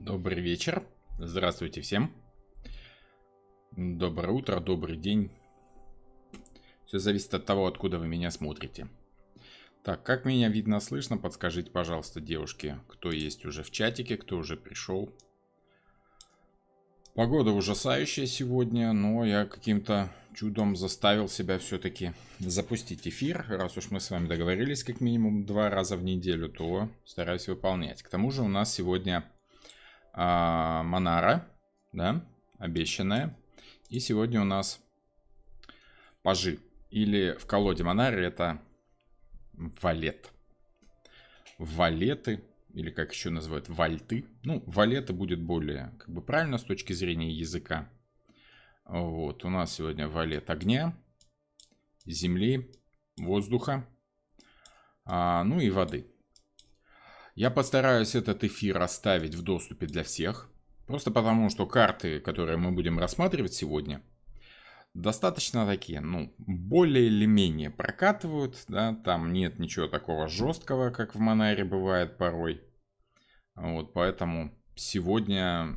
Добрый вечер. Здравствуйте всем. Доброе утро, добрый день. Все зависит от того, откуда вы меня смотрите. Так, как меня видно, слышно? Подскажите, пожалуйста, девушки, кто есть уже в чатике, кто уже пришел. Погода ужасающая сегодня, но я каким-то чудом заставил себя все-таки запустить эфир. Раз уж мы с вами договорились как минимум 2 раза в неделю, то стараюсь выполнять. К тому же у нас сегодня Монара, да, обещанная. И сегодня у нас пажи. Или в колоде Монары это валет. Валеты, или как еще называют, вальты. Ну, валеты будет более как бы правильно с точки зрения языка. Вот, у нас сегодня валет огня, земли, воздуха, ну и воды. Я постараюсь этот эфир оставить в доступе для всех. Просто потому, что карты, которые мы будем рассматривать сегодня, достаточно такие, ну, более или менее прокатывают. Да? Там нет ничего такого жесткого, как в Монаре бывает порой. Вот, поэтому сегодня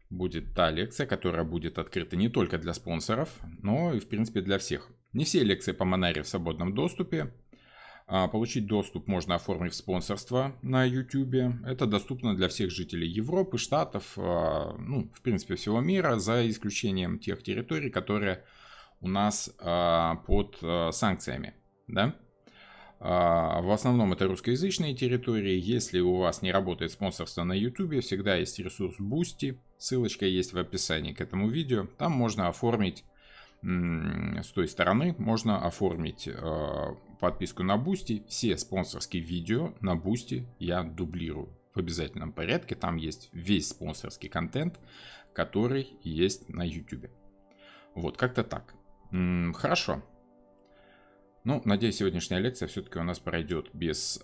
будет та лекция, которая будет открыта не только для спонсоров, но и, в принципе, для всех. Не все лекции по Монаре в свободном доступе. Получить доступ можно, оформив спонсорство на YouTube. Это доступно для всех жителей Европы, Штатов, ну, в принципе, всего мира, за исключением тех территорий, которые у нас под санкциями. Да? В основном это русскоязычные территории. Если у вас не работает спонсорство на YouTube, всегда есть ресурс Boosty. Ссылочка есть в описании к этому видео. Там можно оформить, с той стороны, можно оформить подписку на Boosty. Все спонсорские видео на Boosty я дублирую в обязательном порядке. Там есть весь спонсорский контент, который есть на YouTube. Вот, как-то так. Хорошо. Ну, надеюсь, сегодняшняя лекция все-таки у нас пройдет без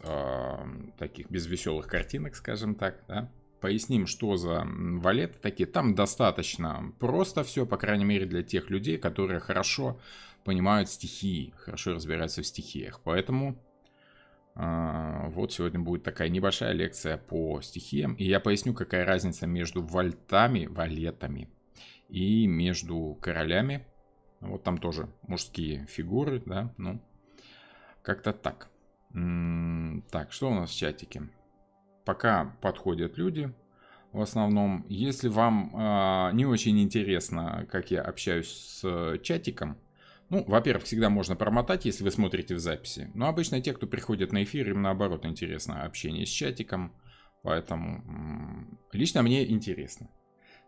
без веселых картинок, скажем так, да? Поясним, что за валеты такие. Там достаточно просто все, по крайней мере, для тех людей, которые хорошо понимают стихии, хорошо разбираются в стихиях. Поэтому вот сегодня будет такая небольшая лекция по стихиям. И я поясню, какая разница между валетами и между королями. Вот там тоже мужские фигуры, да, ну, как-то так. Так, что у нас в чатике? Пока подходят люди, в основном. Если вам не очень интересно, как я общаюсь с чатиком, ну, во-первых, всегда можно промотать, если вы смотрите в записи. Но обычно те, кто приходит на эфир, им наоборот интересно общение с чатиком. Поэтому лично мне интересно.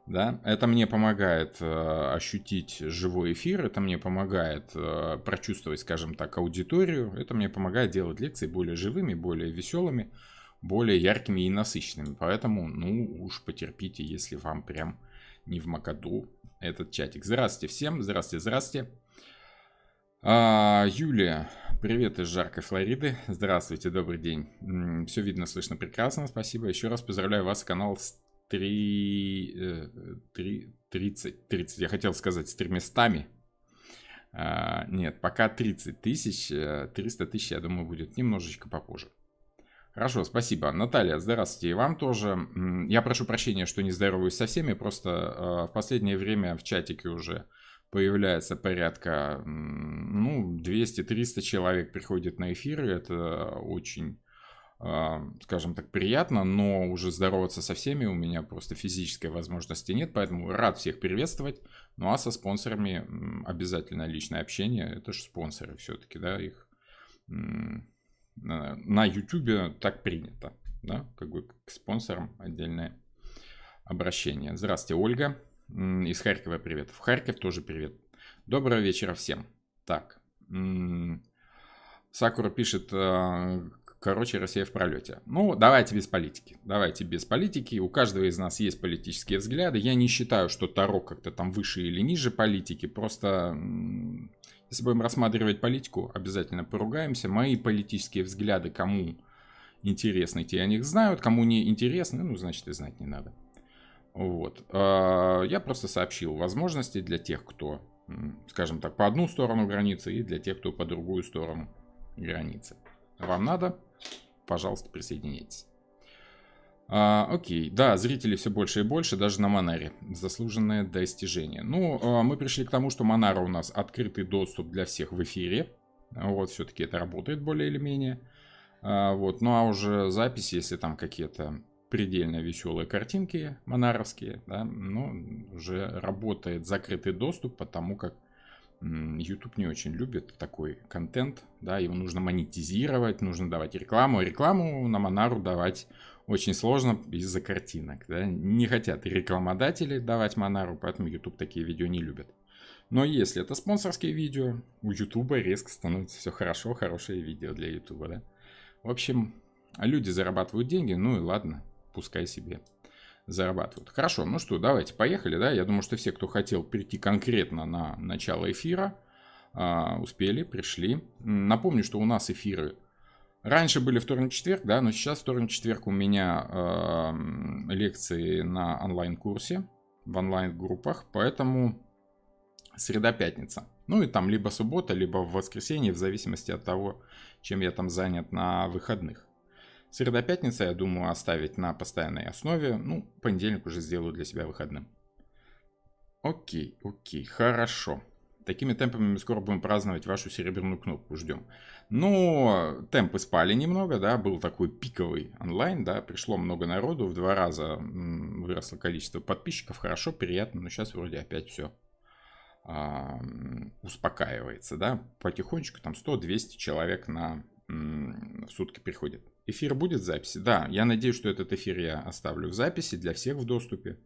Да, это мне помогает ощутить живой эфир, это мне помогает прочувствовать, скажем так, аудиторию, это мне помогает делать лекции более живыми, более веселыми, более яркими и насыщенными. Поэтому, ну уж потерпите, если вам прям не в макаду этот чатик. Здравствуйте всем, здравствуйте. Юлия, привет из жаркой Флориды. Здравствуйте, добрый день. Все видно, слышно прекрасно, спасибо. Еще раз поздравляю вас, канал 30, я хотел сказать, с 300. Нет, пока 30 тысяч, 300 тысяч, я думаю, будет немножечко попозже. Хорошо, спасибо. Наталья, здравствуйте, и вам тоже. Я прошу прощения, что не здороваюсь со всеми, просто в последнее время в чатике уже появляется порядка, ну, 200-300 человек приходит на эфиры, это очень, скажем так, приятно, но уже здороваться со всеми у меня просто физической возможности нет, поэтому рад всех приветствовать. Ну а со спонсорами обязательно личное общение, это же спонсоры все-таки, да, их на YouTube так принято, да, как бы к спонсорам отдельное обращение. Здравствуйте, Ольга из Харькова, привет. В Харьков тоже привет. Доброго вечера всем. Так, Сакура пишет, короче, Россия в пролете. Ну, давайте без политики. Давайте без политики. У каждого из нас есть политические взгляды. Я не считаю, что Таро как-то там выше или ниже политики. Просто, если будем рассматривать политику, обязательно поругаемся. Мои политические взгляды, кому интересны, те о них знают. Кому не интересны, ну, значит, и знать не надо. Вот. Я просто сообщил возможности для тех, кто, скажем так, по одну сторону границы, и для тех, кто по другую сторону границы. Вам надо? Пожалуйста, присоединяйтесь. Окей, да, зрителей все больше и больше, даже на Монаре. Заслуженное достижение. Ну, мы пришли к тому, что Монара у нас открытый доступ для всех в эфире. Вот, все-таки это работает более или менее. Вот, ну а уже запись, если там какие-то предельно веселые картинки монаровские, да, ну, уже работает закрытый доступ, потому как YouTube не очень любит такой контент, да, его нужно монетизировать, нужно давать рекламу. Рекламу на Монару давать очень сложно из-за картинок, да. Не хотят рекламодатели давать Монару, поэтому YouTube такие видео не любит. Но если это спонсорские видео, у YouTube резко становится все хорошо, хорошее видео для YouTube, да. В общем, люди зарабатывают деньги, ну и ладно, пускай себе зарабатывают. Хорошо, ну что, давайте поехали, да. Я думаю, что все, кто хотел прийти конкретно на начало эфира, успели, пришли. Напомню, что у нас эфиры раньше были вторник-четверг, да, но сейчас вторник-четверг у меня лекции на онлайн-курсе, в онлайн-группах, поэтому среда-пятница. Ну и там либо суббота, либо в воскресенье, в зависимости от того, чем я там занят на выходных. Среда-пятница, я думаю, оставить на постоянной основе. Ну, понедельник уже сделаю для себя выходным. Окей, хорошо. Такими темпами мы скоро будем праздновать вашу серебряную кнопку, ждем. Но темпы спали немного, да, был такой пиковый онлайн, да, пришло много народу, в 2 раза выросло количество подписчиков, хорошо, приятно, но сейчас вроде опять все успокаивается, да, потихонечку там 100-200 человек в сутки приходит. Эфир будет в записи? Да, я надеюсь, что этот эфир я оставлю в записи для всех в доступе.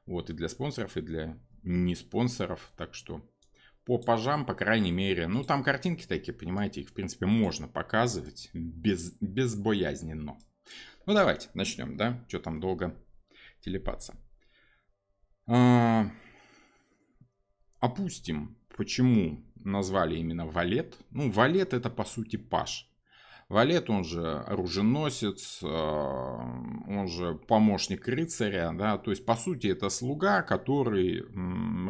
Вот, и для спонсоров, и для не спонсоров. Так что по пажам, по крайней мере, ну там картинки такие, понимаете, их в принципе можно показывать безбоязненно. Ну давайте начнем, да, что там долго телепаться. Опустим, почему назвали именно валет. Ну, валет это по сути паж. Валет, он же оруженосец, он же помощник рыцаря, да, то есть по сути это слуга, который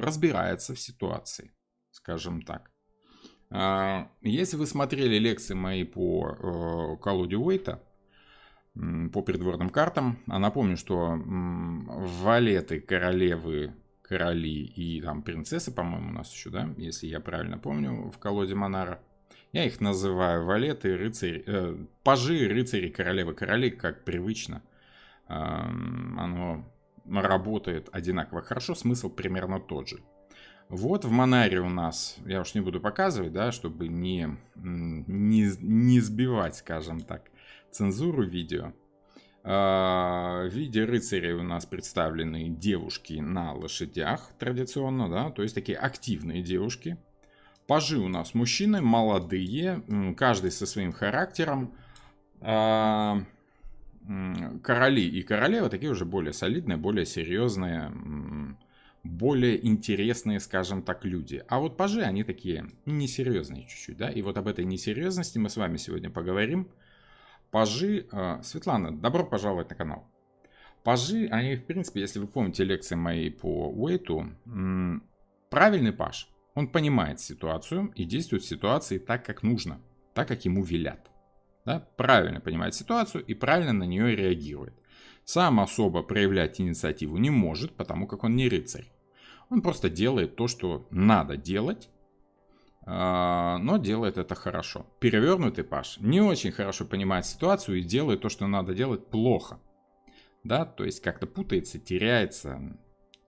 разбирается в ситуации, скажем так. Если вы смотрели лекции мои по колоде Уэйта, по придворным картам, а напомню, что валеты, королевы, короли и там принцессы, по-моему, у нас еще, да, если я правильно помню, в колоде Монара. Я их называю валеты, рыцари, пажи, рыцари, королевы, короли, как привычно. Оно работает одинаково хорошо, смысл примерно тот же. Вот в Монаре у нас, я уж не буду показывать, да, чтобы не сбивать, скажем так, цензуру видео. В виде рыцарей у нас представлены девушки на лошадях традиционно, да, то есть такие активные девушки. Пажи у нас мужчины, молодые, каждый со своим характером. Короли и королевы такие уже более солидные, более серьезные, более интересные, скажем так, люди. А вот пажи, они такие несерьезные чуть-чуть, да. И вот об этой несерьезности мы с вами сегодня поговорим. Пажи, Светлана, добро пожаловать на канал. Пажи, они, в принципе, если вы помните лекции мои по Уэйту, правильный паж. Он понимает ситуацию и действует в ситуации так, как нужно, так, как ему велят. Да? Правильно понимает ситуацию и правильно на нее реагирует. Сам особо проявлять инициативу не может, потому как он не рыцарь. Он просто делает то, что надо делать, но делает это хорошо. Перевернутый паж не очень хорошо понимает ситуацию и делает то, что надо делать, плохо. Да? То есть как-то путается, теряется,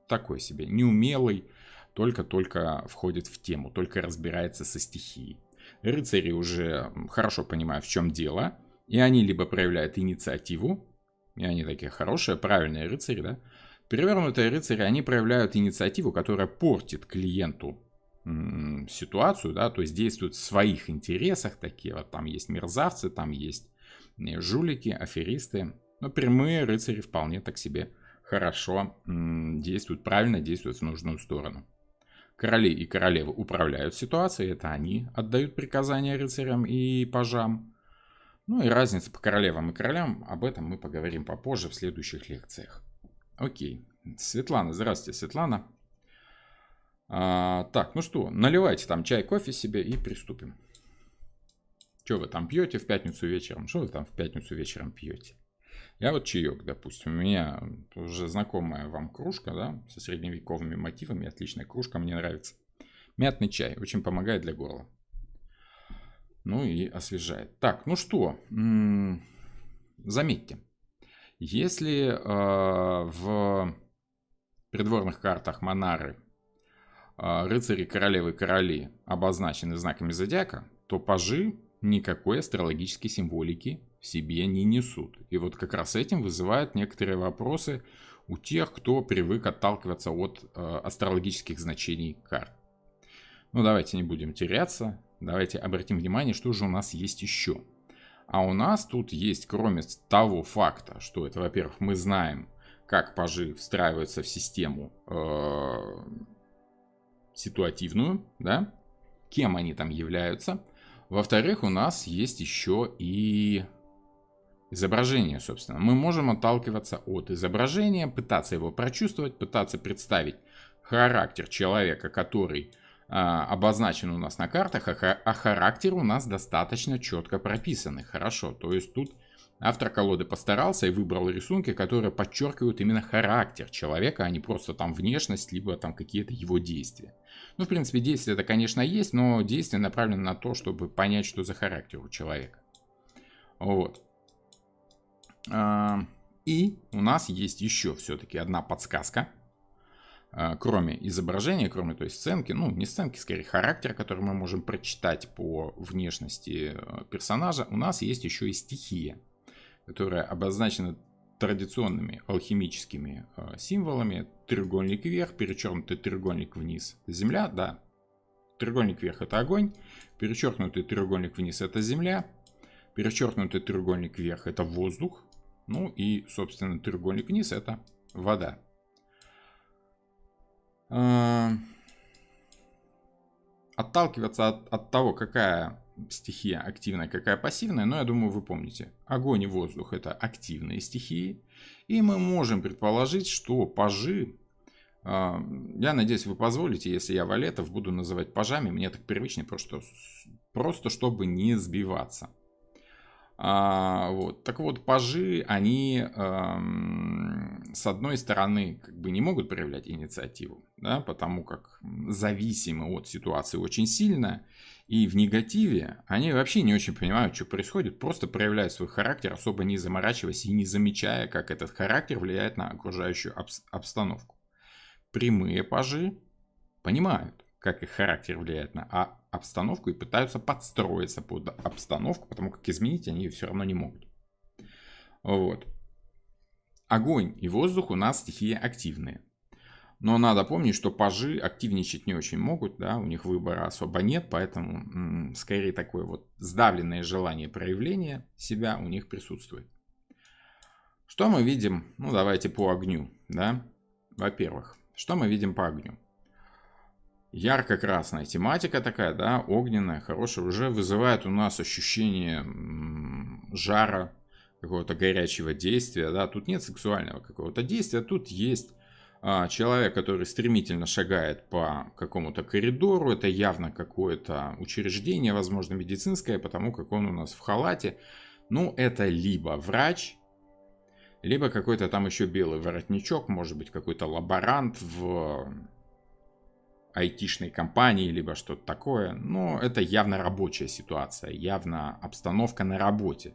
такой себе, неумелый. Только-только входит в тему, только разбирается со стихией. Рыцари уже хорошо понимают, в чем дело, и они либо проявляют инициативу, и они такие хорошие, правильные рыцари, да. Перевернутые рыцари, они проявляют инициативу, которая портит клиенту ситуацию, да, то есть действуют в своих интересах, такие вот там есть мерзавцы, там есть жулики, аферисты, но прямые рыцари вполне так себе хорошо действуют, правильно действуют в нужную сторону. Короли и королевы управляют ситуацией, это они отдают приказания рыцарям и пажам. Ну и разница по королевам и королям, об этом мы поговорим попозже в следующих лекциях. Окей. Светлана, здравствуйте, Светлана. Так, ну что, наливайте там чай, кофе себе и приступим. Что вы там пьете в пятницу вечером? Что вы там в пятницу вечером пьете? Я вот чаек, допустим, у меня уже знакомая вам кружка, да, со средневековыми мотивами, отличная кружка, мне нравится. Мятный чай, очень помогает для горла. Ну и освежает. Так, ну что, заметьте, если в придворных картах Монары рыцари, королевы, короли обозначены знаками зодиака, то пажи никакой астрологической символики в себе не несут. И вот как раз этим вызывают некоторые вопросы у тех, кто привык отталкиваться от астрологических значений карт. Ну, давайте не будем теряться. Давайте обратим внимание, что же у нас есть еще. А у нас тут есть, кроме того факта, что это, во-первых, мы знаем, как пажи встраиваются в систему ситуативную, да, кем они там являются. Во-вторых, у нас есть еще и изображение, собственно. Мы можем отталкиваться от изображения, пытаться его прочувствовать, пытаться представить характер человека, который обозначен у нас на картах, а характер у нас достаточно четко прописанный. Хорошо, то есть тут автор колоды постарался и выбрал рисунки, которые подчеркивают именно характер человека, а не просто там внешность, либо там какие-то его действия. Ну, в принципе, действие это, конечно, есть, но действие направлено на то, чтобы понять, что за характер у человека. Вот. И у нас есть еще все-таки одна подсказка. Кроме изображения, кроме той сценки, ну не сценки, скорее характера, который мы можем прочитать по внешности персонажа, у нас есть еще и стихия, которая обозначена традиционными алхимическими символами. Треугольник вверх, перечеркнутый треугольник вниз, земля, да. Треугольник вверх это огонь, перечеркнутый треугольник вниз это земля, перечеркнутый треугольник вверх это воздух, ну и, собственно, треугольник вниз это вода. Отталкиваться от того, какая стихия активная, какая пассивная, но я думаю, вы помните. Огонь и воздух это активные стихии. И мы можем предположить, что пажи, я надеюсь, вы позволите, если я валетов буду называть пажами, мне так привычнее, просто чтобы не сбиваться. Вот. Так вот, пажи, они с одной стороны как бы не могут проявлять инициативу, да, потому как зависимы от ситуации очень сильно, и в негативе они вообще не очень понимают, что происходит, просто проявляют свой характер, особо не заморачиваясь и не замечая, как этот характер влияет на окружающую обстановку. Прямые пажи понимают, как их характер влияет на обстановку и пытаются подстроиться под обстановку, потому как изменить они ее все равно не могут. Вот. Огонь и воздух у нас стихии активные. Но надо помнить, что пажи активничать не очень могут, да, у них выбора особо нет, поэтому скорее такое вот сдавленное желание проявления себя у них присутствует. Что мы видим? Ну, давайте по огню, да. Во-первых, что мы видим по огню? Ярко-красная тематика такая, да, огненная, хорошая, уже вызывает у нас ощущение жара, какого-то горячего действия, да, тут нет сексуального какого-то действия, тут есть человек, который стремительно шагает по какому-то коридору, это явно какое-то учреждение, возможно, медицинское, потому как он у нас в халате, ну, это либо врач, либо какой-то там еще белый воротничок, может быть, какой-то лаборант в айтишной компании, либо что-то такое. Но это явно рабочая ситуация, явно обстановка на работе.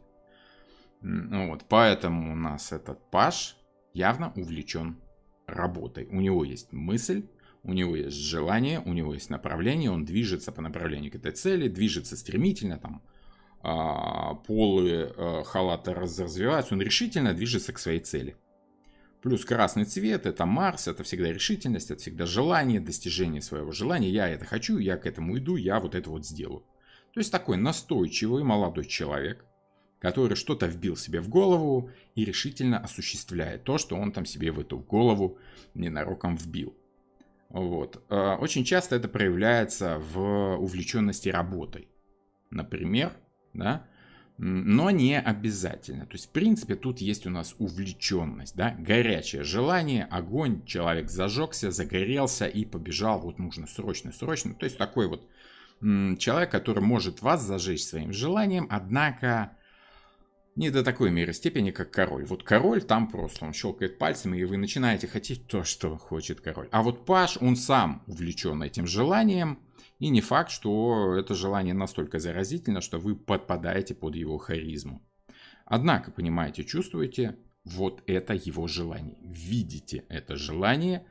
Вот, поэтому у нас этот паж явно увлечен работой. У него есть мысль, у него есть желание, у него есть направление, он движется по направлению к этой цели, движется стремительно, там полы халата развиваются, он решительно движется к своей цели. Плюс красный цвет, это Марс, это всегда решительность, это всегда желание, достижение своего желания. Я это хочу, я к этому иду, я вот это вот сделаю. То есть такой настойчивый молодой человек, который что-то вбил себе в голову и решительно осуществляет то, что он там себе в эту голову ненароком вбил. Вот. Очень часто это проявляется в увлеченности работой. Например, да, но не обязательно. То есть, в принципе, тут есть у нас увлеченность, да, горячее желание, огонь, человек зажегся, загорелся и побежал, вот нужно срочно. То есть, такой вот человек, который может вас зажечь своим желанием, однако Не до такой меры степени, как король. Вот король там просто, он щелкает пальцами, и вы начинаете хотеть то, что хочет король. А вот паж, он сам увлечен этим желанием, и не факт, что это желание настолько заразительно, что вы подпадаете под его харизму. Однако, понимаете, чувствуете, вот это его желание. Видите это желание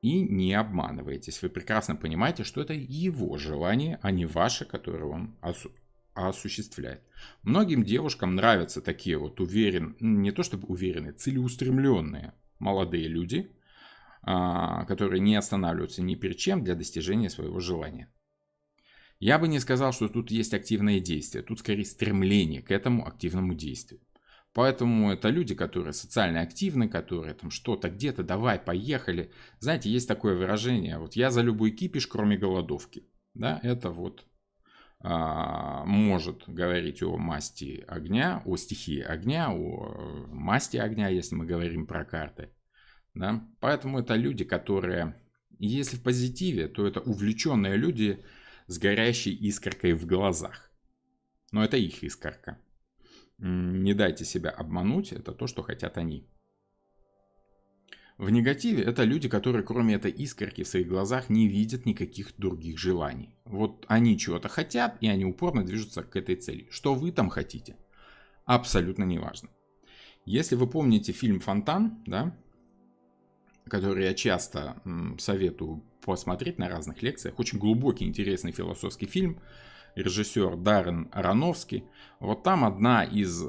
и не обманываетесь. Вы прекрасно понимаете, что это его желание, а не ваше, которое он осуществляет. Многим девушкам нравятся такие вот не то чтобы уверенные, целеустремленные молодые люди, которые не останавливаются ни перед чем для достижения своего желания. Я бы не сказал, что тут есть активное действие, тут скорее стремление к этому активному действию. Поэтому это люди, которые социально активны, которые там что-то где-то, давай, поехали. Знаете, есть такое выражение, вот я за любой кипиш, кроме голодовки. Да, это вот может говорить о масти огня, о стихии огня, о масти огня, если мы говорим про карты. Да? Поэтому это люди, которые, если в позитиве, то это увлеченные люди с горящей искоркой в глазах. Но это их искорка. Не дайте себя обмануть, это то, что хотят они. В негативе это люди, которые кроме этой искорки в своих глазах не видят никаких других желаний. Вот они чего-то хотят, и они упорно движутся к этой цели. Что вы там хотите, абсолютно не важно. Если вы помните фильм «Фонтан», да, который я часто советую посмотреть на разных лекциях, очень глубокий, интересный философский фильм, режиссер Даррен Аронофски. Вот там одна из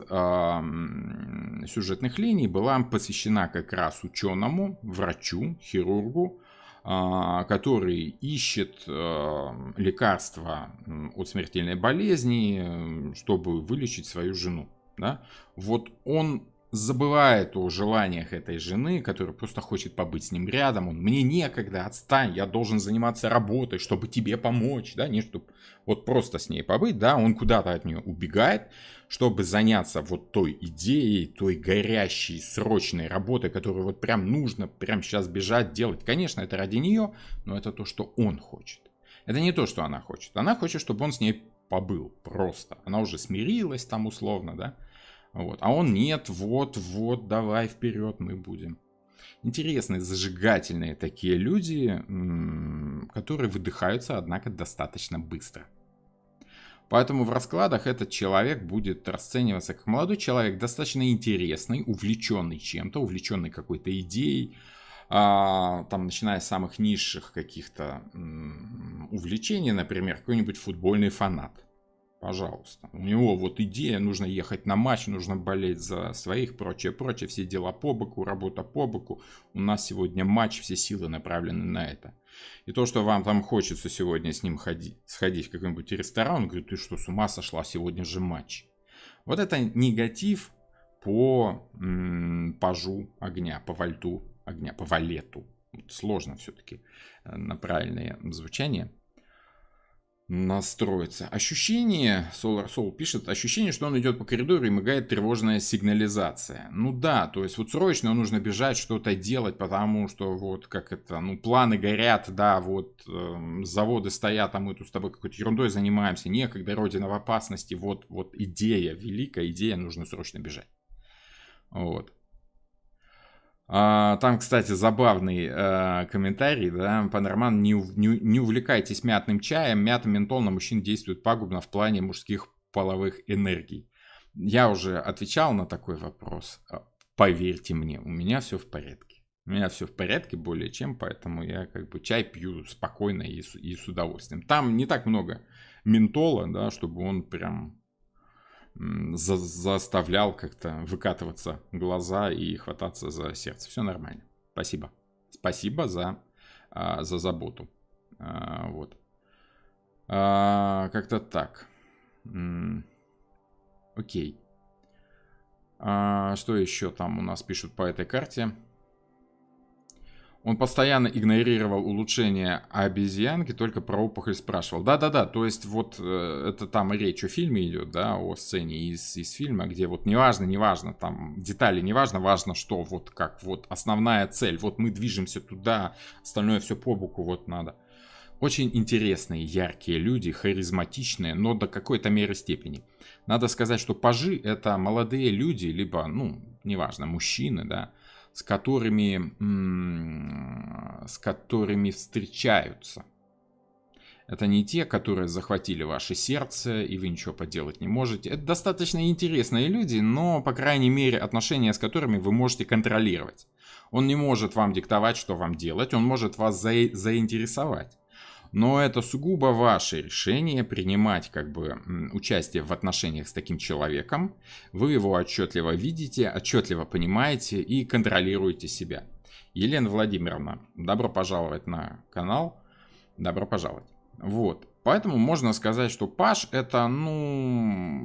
сюжетных линий была посвящена как раз ученому, врачу, хирургу, который ищет лекарства от смертельной болезни, чтобы вылечить свою жену. Да? Вот он забывает о желаниях этой жены, которая просто хочет побыть с ним рядом. Он: мне некогда, отстань, я должен заниматься работой, чтобы тебе помочь, да, не чтобы вот просто с ней побыть, да, он куда-то от нее убегает, чтобы заняться вот той идеей, той горящей, срочной работой, которую вот прям нужно, прям сейчас бежать, делать. Конечно, это ради нее, но это то, что он хочет. Это не то, что она хочет. Она хочет, чтобы он с ней побыл просто. Она уже смирилась там условно, да. Вот. А он: нет, вот, давай вперед мы будем. Интересные, зажигательные такие люди, которые выдыхаются, однако, достаточно быстро. Поэтому в раскладах этот человек будет расцениваться как молодой человек, достаточно интересный, увлеченный чем-то, увлеченный какой-то идеей, там, начиная с самых низших каких-то увлечений, например, какой-нибудь футбольный фанат. Пожалуйста. У него вот идея, нужно ехать на матч, нужно болеть за своих, прочее, все дела по боку, работа по боку. У нас сегодня матч, все силы направлены на это. И то, что вам там хочется сегодня с ним сходить в какой-нибудь ресторан, он говорит: ты что, с ума сошла, сегодня же матч. Вот это негатив по пажу огня, по вольту огня, по валету. Сложно все-таки на правильное звучание настроиться. Ощущение, Solar Soul пишет, ощущение, что он идет по коридору и мигает тревожная сигнализация. Ну да, то есть вот срочно нужно бежать, что-то делать, потому что вот как это, планы горят, да, вот заводы стоят, а мы тут с тобой какой-то ерундой занимаемся, некогда, родина в опасности, вот идея, великая идея, нужно срочно бежать. Вот. Там, кстати, забавный комментарий, да, Панорман: не увлекайтесь мятным чаем, мята, ментол на мужчин действует пагубно в плане мужских половых энергий. Я уже отвечал на такой вопрос. Поверьте мне, у меня все в порядке. У меня все в порядке более чем, поэтому я как бы чай пью спокойно и с удовольствием. Там не так много ментола, да, чтобы он прям заставлял как-то выкатываться глаза и хвататься за сердце. Все нормально. Спасибо. Спасибо за заботу. Вот. Как-то так. Окей. Что еще там у нас пишут по этой карте? Он постоянно игнорировал улучшение обезьянки, только про опухоль спрашивал. Да-да-да, то есть вот это там речь о фильме идет, да, о сцене из фильма, где вот неважно, там детали неважно, важно что, вот как вот основная цель, вот мы движемся туда, остальное все по боку, вот надо. Очень интересные, яркие люди, харизматичные, но до какой-то меры степени. Надо сказать, что пажи — это молодые люди, либо, неважно, мужчины, да, с которыми встречаются. Это не те, которые захватили ваше сердце, и вы ничего поделать не можете. Это достаточно интересные люди, но, по крайней мере, отношения с которыми вы можете контролировать. Он не может вам диктовать, что вам делать, он может вас заинтересовать. Но это сугубо ваше решение принимать участие в отношениях с таким человеком. Вы его отчетливо видите, отчетливо понимаете и контролируете себя. Елена Владимировна, добро пожаловать на канал. Добро пожаловать. Вот. Поэтому можно сказать, что паж — это,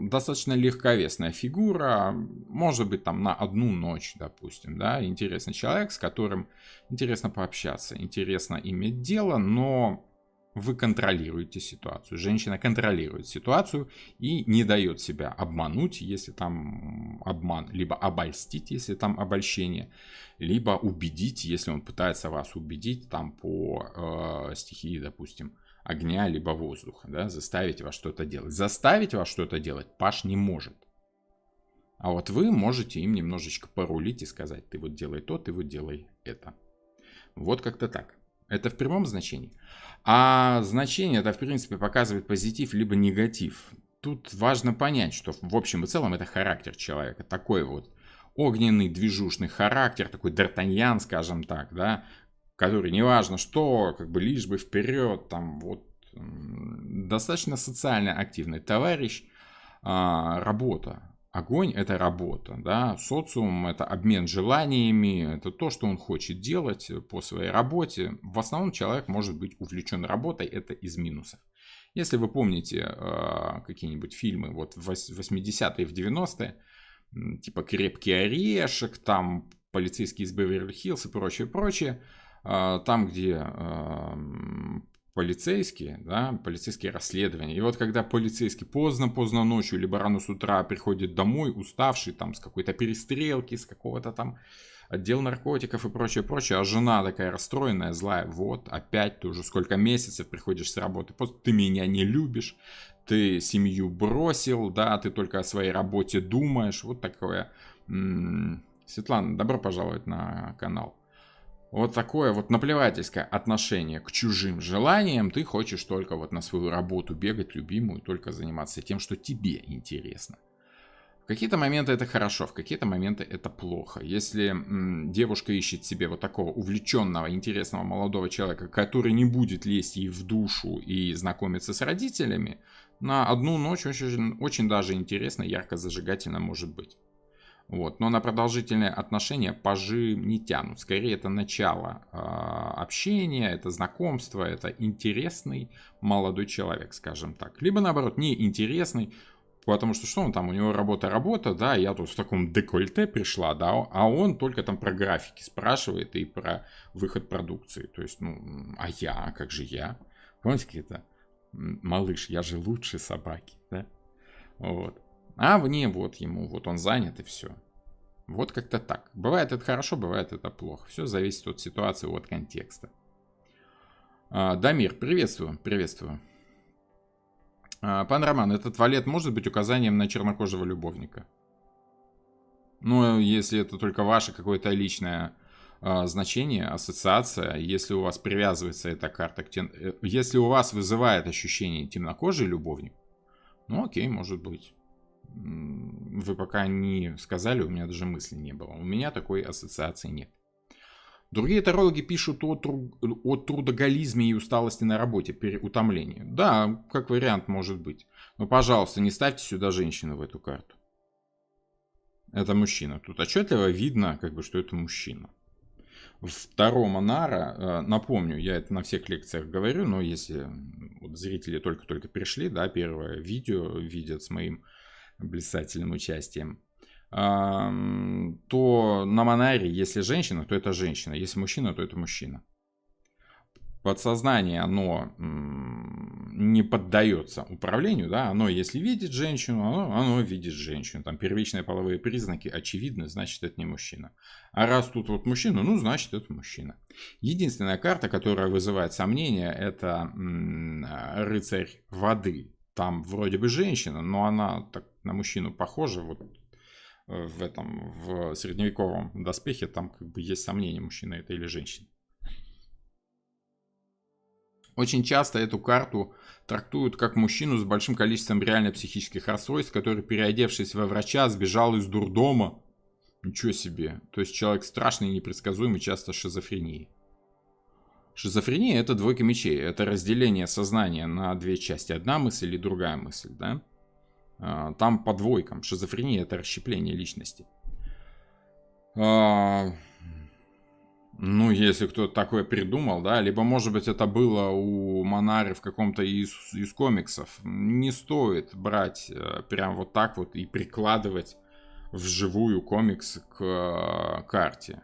достаточно легковесная фигура, может быть, там на одну ночь, допустим, да, интересный человек, с которым интересно пообщаться, интересно иметь дело, но вы контролируете ситуацию. Женщина контролирует ситуацию и не дает себя обмануть, если там обман, либо обольстить, если там обольщение, либо убедить, если он пытается вас убедить там по стихии, допустим, огня, либо воздуха, да, заставить вас что-то делать. Заставить вас что-то делать паж не может. А вот вы можете им немножечко порулить и сказать: ты вот делай то, ты вот делай это. Вот как-то так. Это в прямом значении. А значение это, в принципе, показывает позитив либо негатив. Тут важно понять, что в общем и целом это характер человека. Такой вот огненный, движушный характер, такой д'Артаньян, скажем так, да, который неважно что, лишь бы вперед, там вот достаточно социально активный товарищ, работа. Огонь — это работа, да, социум — это обмен желаниями, это то, что он хочет делать по своей работе. В основном человек может быть увлечен работой, это из минусов. Если вы помните какие-нибудь фильмы вот в 80-е, в 90-е, типа «Крепкий орешек», там «Полицейский из Беверли-Хиллз» и прочее, там, где полицейские расследования. И вот когда полицейский поздно ночью, либо рано с утра приходит домой, уставший там с какой-то перестрелки, с какого-то там отдела наркотиков и прочее, а жена такая расстроенная, злая: вот, опять ты уже сколько месяцев приходишь с работы, ты меня не любишь, ты семью бросил, да, ты только о своей работе думаешь. Вот такое. Светлана, добро пожаловать на канал. Вот такое вот наплевательское отношение к чужим желаниям. Ты хочешь только вот на свою работу бегать, любимую, только заниматься тем, что тебе интересно. В какие-то моменты это хорошо, в какие-то моменты это плохо. Если девушка ищет себе вот такого увлеченного, интересного молодого человека, который не будет лезть ей в душу и знакомиться с родителями, на одну ночь очень даже интересно, ярко зажигательно может быть. Вот. Но на продолжительные отношения пажи не тянут. Скорее, это начало общения, это знакомство, это интересный молодой человек, скажем так. Либо, наоборот, неинтересный, потому что он там, у него работа, да, я тут в таком декольте пришла, да, а он только там про графики спрашивает и про выход продукции. То есть, а я, как же я? Помните, какие-то: малыш, я же лучше собаки, да? Вот. А вне вот ему, вот он занят и все. Вот как-то так. Бывает это хорошо, бывает это плохо. Все зависит от ситуации, от контекста. Дамир, приветствую. Пан Роман, этот валет может быть указанием на чернокожего любовника? Если это только ваше какое-то личное значение, ассоциация, если у вас привязывается эта карта если у вас вызывает ощущение темнокожий любовник, окей, может быть. Вы пока не сказали, у меня даже мысли не было. У меня такой ассоциации нет. Другие тарологи пишут о трудоголизме и усталости на работе, переутомлении. Да, как вариант может быть. Но, пожалуйста, не ставьте сюда женщину в эту карту. Это мужчина. Тут отчетливо видно, что это мужчина. Второго Нара, напомню, я это на всех лекциях говорю, но если зрители только-только пришли, да, первое видео видят с моим блистательным участием, то на Манаре, если женщина, то это женщина, если мужчина, то это мужчина. Подсознание, оно не поддается управлению, да, оно если видит женщину, оно видит женщину, там первичные половые признаки очевидны, значит это не мужчина. А раз тут вот мужчина, ну значит это мужчина. Единственная карта, которая вызывает сомнения, это рыцарь воды. Там вроде бы женщина, но она так на мужчину похожа, вот в средневековом доспехе там как бы есть сомнения, мужчина это или женщина. Очень часто эту карту трактуют как мужчину с большим количеством реально психических расстройств, который, переодевшись во врача, сбежал из дурдома. Ничего себе. То есть человек страшный и непредсказуемый, часто шизофренией. Шизофрения это двойка мечей. Это разделение сознания на две части. Одна мысль и другая мысль. Да? Там по двойкам. Шизофрения это расщепление личности. Ну, если кто-то такое придумал, да, либо, может быть, это было у Монари в каком-то из комиксов. Не стоит брать прям вот так вот и прикладывать вживую комикс к карте.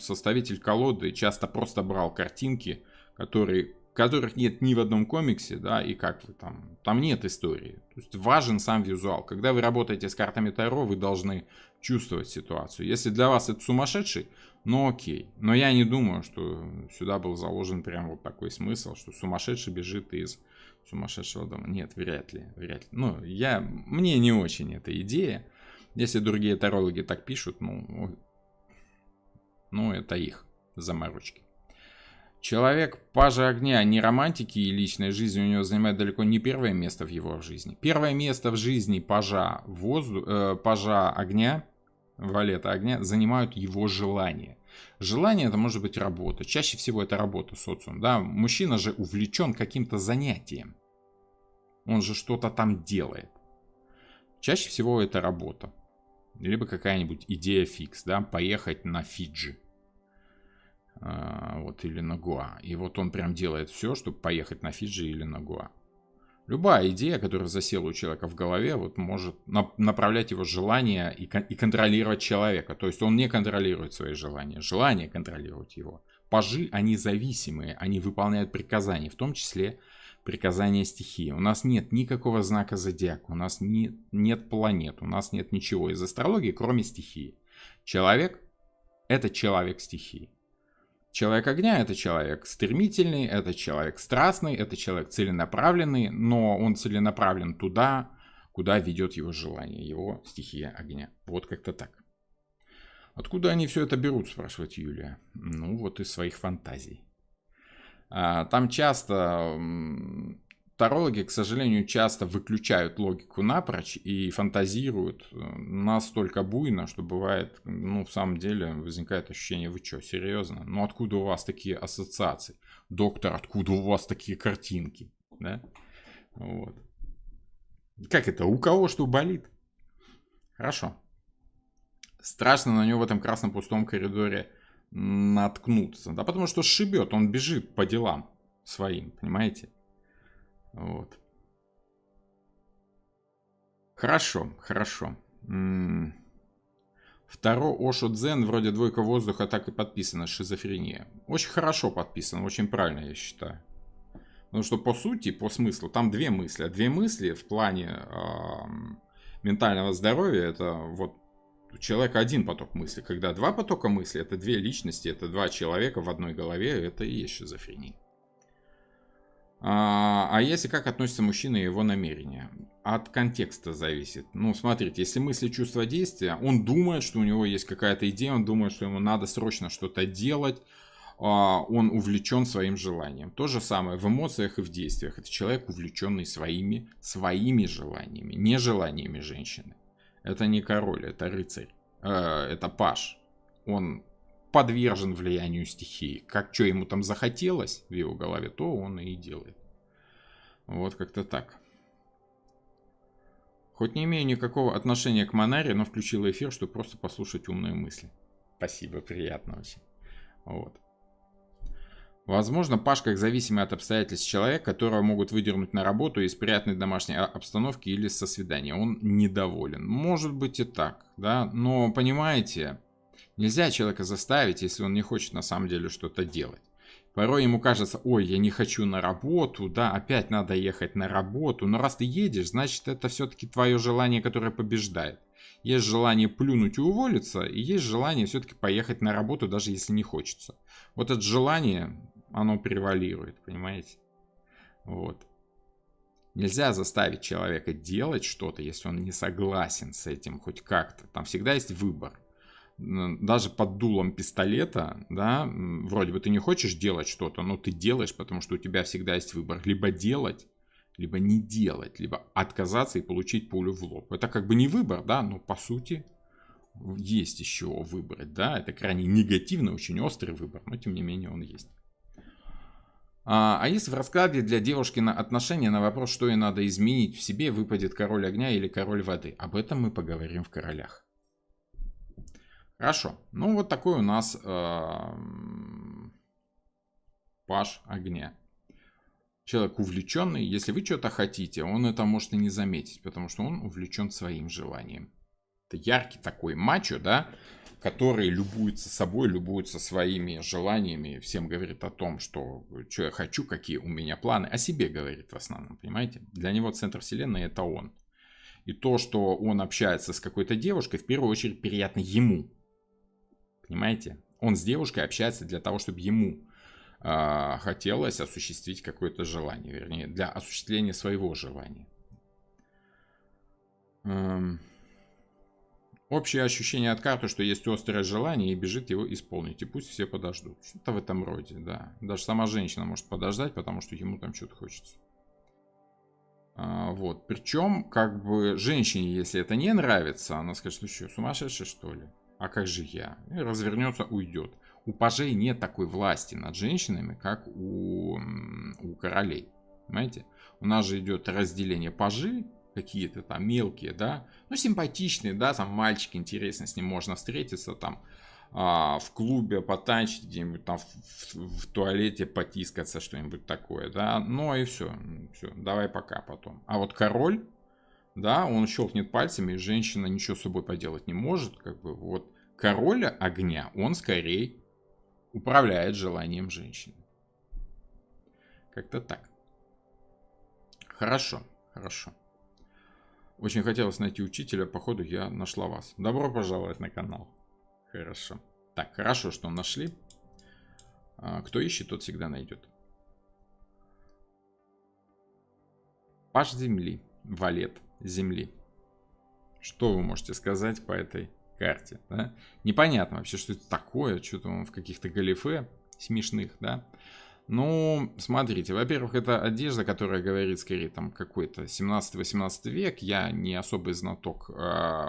Составитель колоды часто просто брал картинки, которых нет ни в одном комиксе, да, и как вы там нет истории. То есть важен сам визуал. Когда вы работаете с картами Таро, вы должны чувствовать ситуацию. Если для вас это сумасшедший, ну окей. Но я не думаю, что сюда был заложен прям вот такой смысл, что сумасшедший бежит из сумасшедшего дома. Нет, вряд ли. Ну, мне не очень эта идея. Если другие тарологи так пишут, ну это их заморочки. Человек пажа огня, не романтики и личной жизни у него занимает далеко не первое место в его жизни. Первое место в жизни пажа огня, валета огня, занимают его желания. Желание это может быть работа. Чаще всего это работа, социум. Да? Мужчина же увлечен каким-то занятием. Он же что-то там делает. Чаще всего это работа. Либо какая-нибудь идея фикс. Да? Поехать на Фиджи. Вот, или на Гоа. И вот он прям делает все, чтобы поехать на Фиджи или на Гоа. Любая идея, которая засела у человека в голове, вот может направлять его желания и контролировать человека. То есть он не контролирует свои желания. Желания контролируют его. Пажи, они зависимые, они выполняют приказания, в том числе приказания стихии. У нас нет никакого знака зодиака, у нас нет планет, у нас нет ничего из астрологии, кроме стихии. Человек – это человек стихии. Человек огня – это человек стремительный, это человек страстный, это человек целенаправленный, но он целенаправлен туда, куда ведет его желание, его стихия огня. Вот как-то так. Откуда они все это берут, спрашивает Юлия. Ну, вот из своих фантазий. Там часто тарологи, к сожалению, часто выключают логику напрочь и фантазируют настолько буйно, что бывает, в самом деле возникает ощущение, вы что, серьезно? Ну откуда у вас такие ассоциации? Доктор, откуда у вас такие картинки? Да? Вот. Как это? У кого что болит? Хорошо. Страшно на него в этом красном пустом коридоре наткнуться. Да, потому что сшибет, он бежит по делам своим, понимаете? Вот. Хорошо. Второй Ошо Дзен, вроде двойка воздуха, так и подписано, шизофрения. Очень хорошо подписано, очень правильно, я считаю. Потому что по сути, по смыслу, там две мысли. А две мысли в плане ментального здоровья, это вот у человека один поток мысли. Когда два потока мысли, это две личности, это два человека в одной голове, это и есть шизофрения. А если как относится мужчина и его намерения? От контекста зависит. Ну, смотрите, если мысли, чувства, действия, он думает, что у него есть какая-то идея, он думает, что ему надо срочно что-то делать, он увлечен своим желанием. То же самое в эмоциях и в действиях. Это человек, увлеченный своими желаниями, не желаниями женщины. Это не король, это рыцарь, это паж. Он подвержен влиянию стихии. Как что ему там захотелось в его голове, то он и делает. Вот как-то так. Хоть не имею никакого отношения к Монаре, но включил эфир, чтобы просто послушать умные мысли. Спасибо, приятно очень. Вот. Возможно, Паш как зависимый от обстоятельств человек, которого могут выдернуть на работу из приятной домашней обстановки или со свидания. Он недоволен. Может быть и так, да. Но, понимаете, нельзя человека заставить, если он не хочет на самом деле что-то делать. Порой ему кажется, ой, я не хочу на работу, да, опять надо ехать на работу. Но раз ты едешь, значит, это все-таки твое желание, которое побеждает. Есть желание плюнуть и уволиться, и есть желание все-таки поехать на работу, даже если не хочется. Вот это желание, оно превалирует, понимаете? Вот. Нельзя заставить человека делать что-то, если он не согласен с этим хоть как-то. Там всегда есть выбор. Даже под дулом пистолета, да, вроде бы ты не хочешь делать что-то, но ты делаешь, потому что у тебя всегда есть выбор. Либо делать, либо не делать, либо отказаться и получить пулю в лоб. Это как бы не выбор, да, но по сути есть еще выбрать, да. Это крайне негативный, очень острый выбор, но тем не менее он есть. А если в раскладе для девушки на отношения на вопрос, что ей надо изменить в себе, выпадет король огня или король воды? Об этом мы поговорим в королях. Хорошо. Ну, вот такой у нас паж огня. Человек увлеченный. Если вы что-то хотите, он это может и не заметить, потому что он увлечен своим желанием. Это яркий такой мачо, да, который любуется собой, любуется своими желаниями, всем говорит о том, что я хочу, какие у меня планы, о себе говорит в основном, понимаете? Для него центр вселенной это он. И то, что он общается с какой-то девушкой, в первую очередь приятно ему. Понимаете? Он с девушкой общается для того, чтобы ему хотелось осуществить какое-то желание, вернее, для осуществления своего желания. Общее ощущение от карты, что есть острое желание и бежит его исполнить. И пусть все подождут. Что-то в этом роде, да. Даже сама женщина может подождать, потому что ему там что-то хочется. Вот. Причем, как бы, женщине, если это не нравится, она скажет, ну что, сумасшедший что ли? А как же я? И развернется, уйдет. У пажей нет такой власти над женщинами, как у королей. Понимаете? У нас же идет разделение пажи, какие-то там мелкие, да, ну симпатичные, да, там мальчик, интересно, с ним можно встретиться, там в клубе потанчить, где-нибудь там в туалете потискаться, что-нибудь такое, да, ну и все, давай пока потом. А вот король, да, он щелкнет пальцами, и женщина ничего с собой поделать не может, как бы, вот король огня, он скорее управляет желанием женщины. Как-то так. Хорошо, хорошо. Очень хотелось найти учителя, походу я нашла вас. Добро пожаловать на канал. Хорошо. Так, хорошо, что нашли. Кто ищет, тот всегда найдет. Паж земли. Валет земли. Что вы можете сказать по этой карте? Да? Непонятно вообще, что это такое. Что-то он в каких-то галифе смешных, да? Ну, смотрите, во-первых, это одежда, которая говорит скорее там какой-то 17-18 век. Я не особый знаток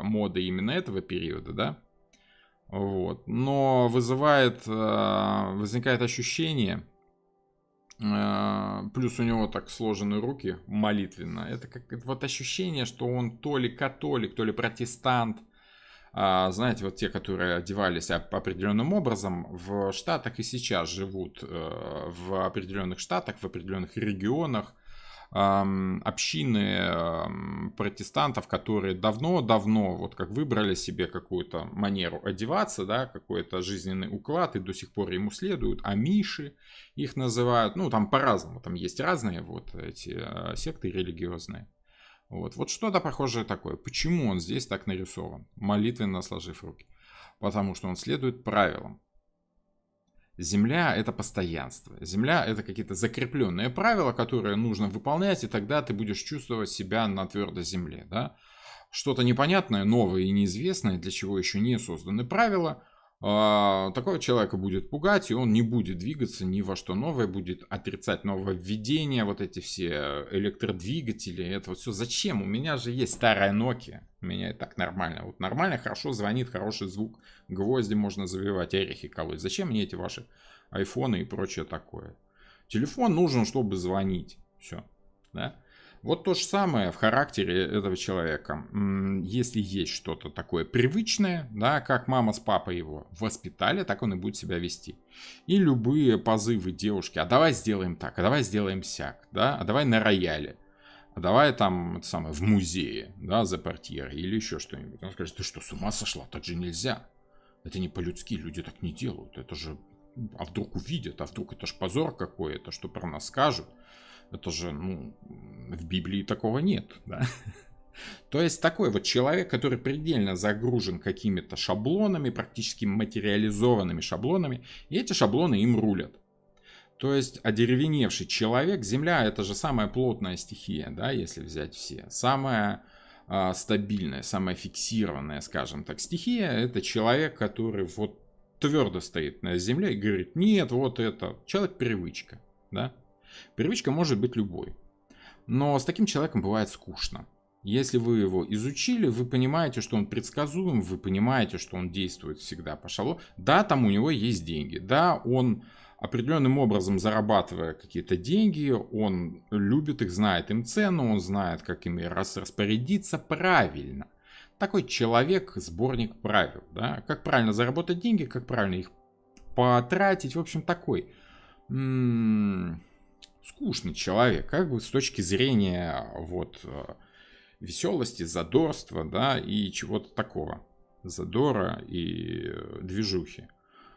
моды именно этого периода, да. Вот. Но возникает ощущение, плюс у него так сложены руки молитвенно. Это как вот ощущение, что он то ли католик, то ли протестант. Знаете, вот те, которые одевались определенным образом, в Штатах и сейчас живут в определенных штатах, в определенных регионах, общины протестантов, которые давно-давно вот как выбрали себе какую-то манеру одеваться, да, какой-то жизненный уклад и до сих пор ему следуют, амиши их называют, ну там по-разному, там есть разные вот эти секты религиозные. Вот что-то похожее такое. Почему он здесь так нарисован? Молитвенно сложив руки. Потому что он следует правилам. Земля – это постоянство. Земля – это какие-то закрепленные правила, которые нужно выполнять, и тогда ты будешь чувствовать себя на твердой земле. Да? Что-то непонятное, новое и неизвестное, для чего еще не созданы правила, такого человека будет пугать, и он не будет двигаться ни во что новое, будет отрицать нововведения, вот эти все электродвигатели, это вот все. Зачем? У меня же есть старая Nokia, у меня и так нормально. Вот нормально, хорошо звонит, хороший звук, гвозди можно забивать, орехи колоть. Зачем мне эти ваши айфоны и прочее такое? Телефон нужен, чтобы звонить, все, да? Вот то же самое в характере этого человека. Если есть что-то такое привычное, да, как мама с папой его воспитали, так он и будет себя вести. И любые позывы девушки, а давай сделаем так, а давай сделаем сяк, да, а давай на рояле, а давай там это самое, в музее, да, за портьерой или еще что-нибудь. Он скажет, ты что, с ума сошла, так же нельзя. Это не по-людски, люди так не делают, это же а вдруг увидят, а вдруг это ж позор какой, это что про нас скажут. Это же, в Библии такого нет, да? То есть такой вот человек, который предельно загружен какими-то шаблонами, практически материализованными шаблонами, и эти шаблоны им рулят. То есть одеревеневший человек, Земля это же самая плотная стихия, да, если взять все. Самая стабильная, самая фиксированная, скажем так, стихия, это человек, который вот твердо стоит на Земле и говорит, нет, вот это, человек-привычка, да. Привычка может быть любой, но с таким человеком бывает скучно. Если вы его изучили, вы понимаете, что он предсказуем, вы понимаете, что он действует всегда по шаблону. Да, там у него есть деньги, да, он определенным образом зарабатывая какие-то деньги, он любит их, знает им цену, он знает, как ими распорядиться правильно. Такой человек, сборник правил, да, как правильно заработать деньги, как правильно их потратить, в общем, такой скучный человек, как бы с точки зрения вот веселости, задорства, да, и чего-то такого, задора и движухи.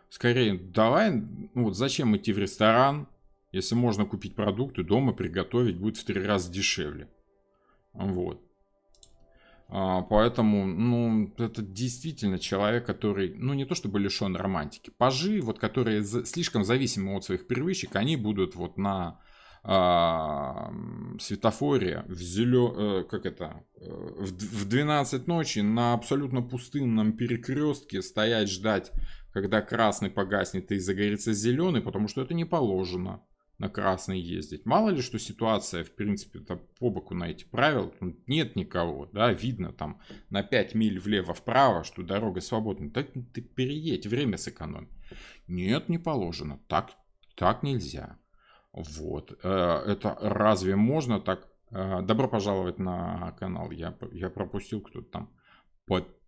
Скорее, давай, вот зачем идти в ресторан, если можно купить продукты дома, приготовить, будет в 3 раза дешевле. Вот. Поэтому, это действительно человек, который, не то чтобы лишен романтики. Пажи, вот, которые слишком зависимы от своих привычек, они будут вот на светофоре в 12 ночи на абсолютно пустынном перекрестке стоять, ждать, когда красный погаснет и загорится зеленый, потому что это не положено на красный ездить. Мало ли, что ситуация, в принципе, по боку на эти правила, нет никого, да, видно там на 5 миль влево-вправо, что дорога свободна. Так ты переедь, время сэкономь. Нет, не положено, так нельзя. Вот, это разве можно так? Добро пожаловать на канал, я пропустил, кто-то там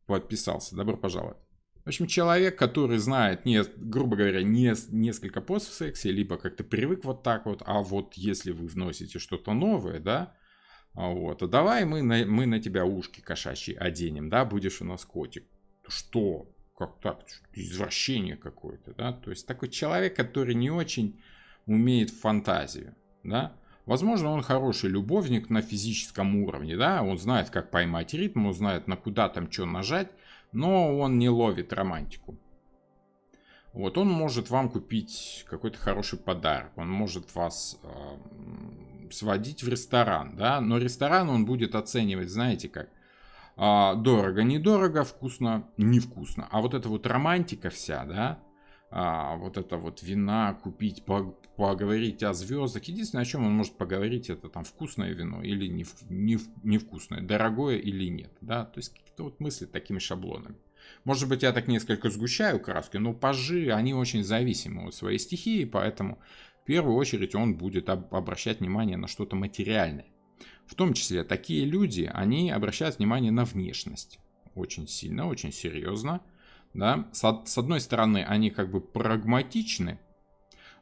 подписался, добро пожаловать. В общем, человек, который знает, грубо говоря, несколько поз в сексе, либо как-то привык вот так вот, а вот если вы вносите что-то новое, да, вот, а давай мы на тебя ушки кошачьи оденем, да, будешь у нас котик. Что? Как так? Извращение какое-то, да, то есть такой человек, который не очень умеет фантазию, да. Возможно, он хороший любовник на физическом уровне, да, он знает, как поймать ритм, он знает, на куда там что нажать, но он не ловит романтику. Вот, он может вам купить какой-то хороший подарок, он может вас сводить в ресторан, да, но ресторан он будет оценивать, знаете как, дорого-недорого, вкусно-невкусно, а вот эта вот романтика вся, да, вот это вот вина купить, поговорить о звездах. Единственное, о чем он может поговорить, это там вкусное вино или невкусное, дорогое или нет. Да? То есть какие-то вот мысли такими шаблонами. Может быть, я так несколько сгущаю краски, но пажи, они очень зависимы от своей стихии, поэтому в первую очередь он будет обращать внимание на что-то материальное. В том числе такие люди, они обращают внимание на внешность. Очень сильно, очень серьезно. Да? С одной стороны, они как бы прагматичны,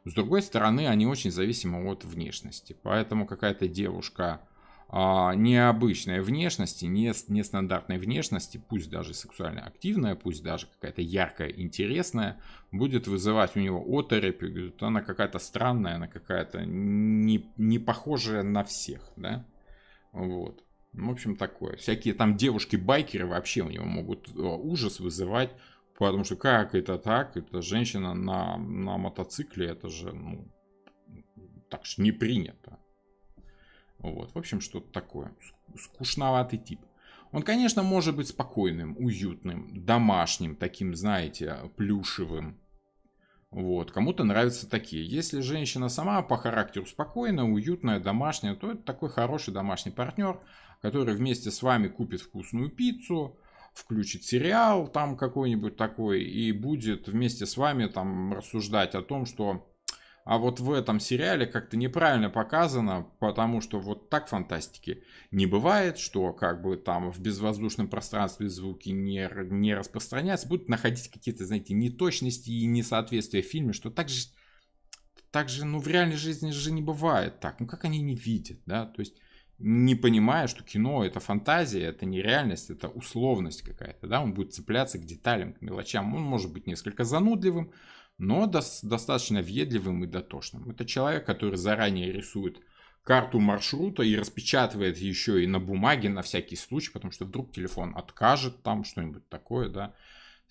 с другой стороны, они очень зависимы от внешности. Поэтому какая-то девушка необычной внешности, нестандартной внешности, пусть даже сексуально активная, пусть даже какая-то яркая, интересная, будет вызывать у него оторопь, говорит, она какая-то странная, она какая-то не похожая на всех. Да? Вот. В общем, такое. Всякие там девушки-байкеры вообще у него могут ужас вызывать. Потому что как это так? Это женщина на мотоцикле, это же, так же не принято. Вот, в общем, что-то такое. Скучноватый тип. Он, конечно, может быть спокойным, уютным, домашним, таким, знаете, плюшевым. Вот, кому-то нравятся такие. Если женщина сама по характеру спокойная, уютная, домашняя, то это такой хороший домашний партнер, который вместе с вами купит вкусную пиццу, включит сериал там какой-нибудь такой и будет вместе с вами там рассуждать о том, что а вот в этом сериале как-то неправильно показано, потому что вот так фантастики не бывает, что как бы там в безвоздушном пространстве звуки не распространяются, будут находить какие-то, знаете, неточности и несоответствия в фильме, что так же в реальной жизни же не бывает так. Как они не видят, да, то есть не понимая, что кино это фантазия, это не реальность, это условность какая-то, да, он будет цепляться к деталям, к мелочам, он может быть несколько занудливым, но достаточно въедливым и дотошным. Это человек, который заранее рисует карту маршрута и распечатывает еще и на бумаге на всякий случай, потому что вдруг телефон откажет, там что-нибудь такое, да.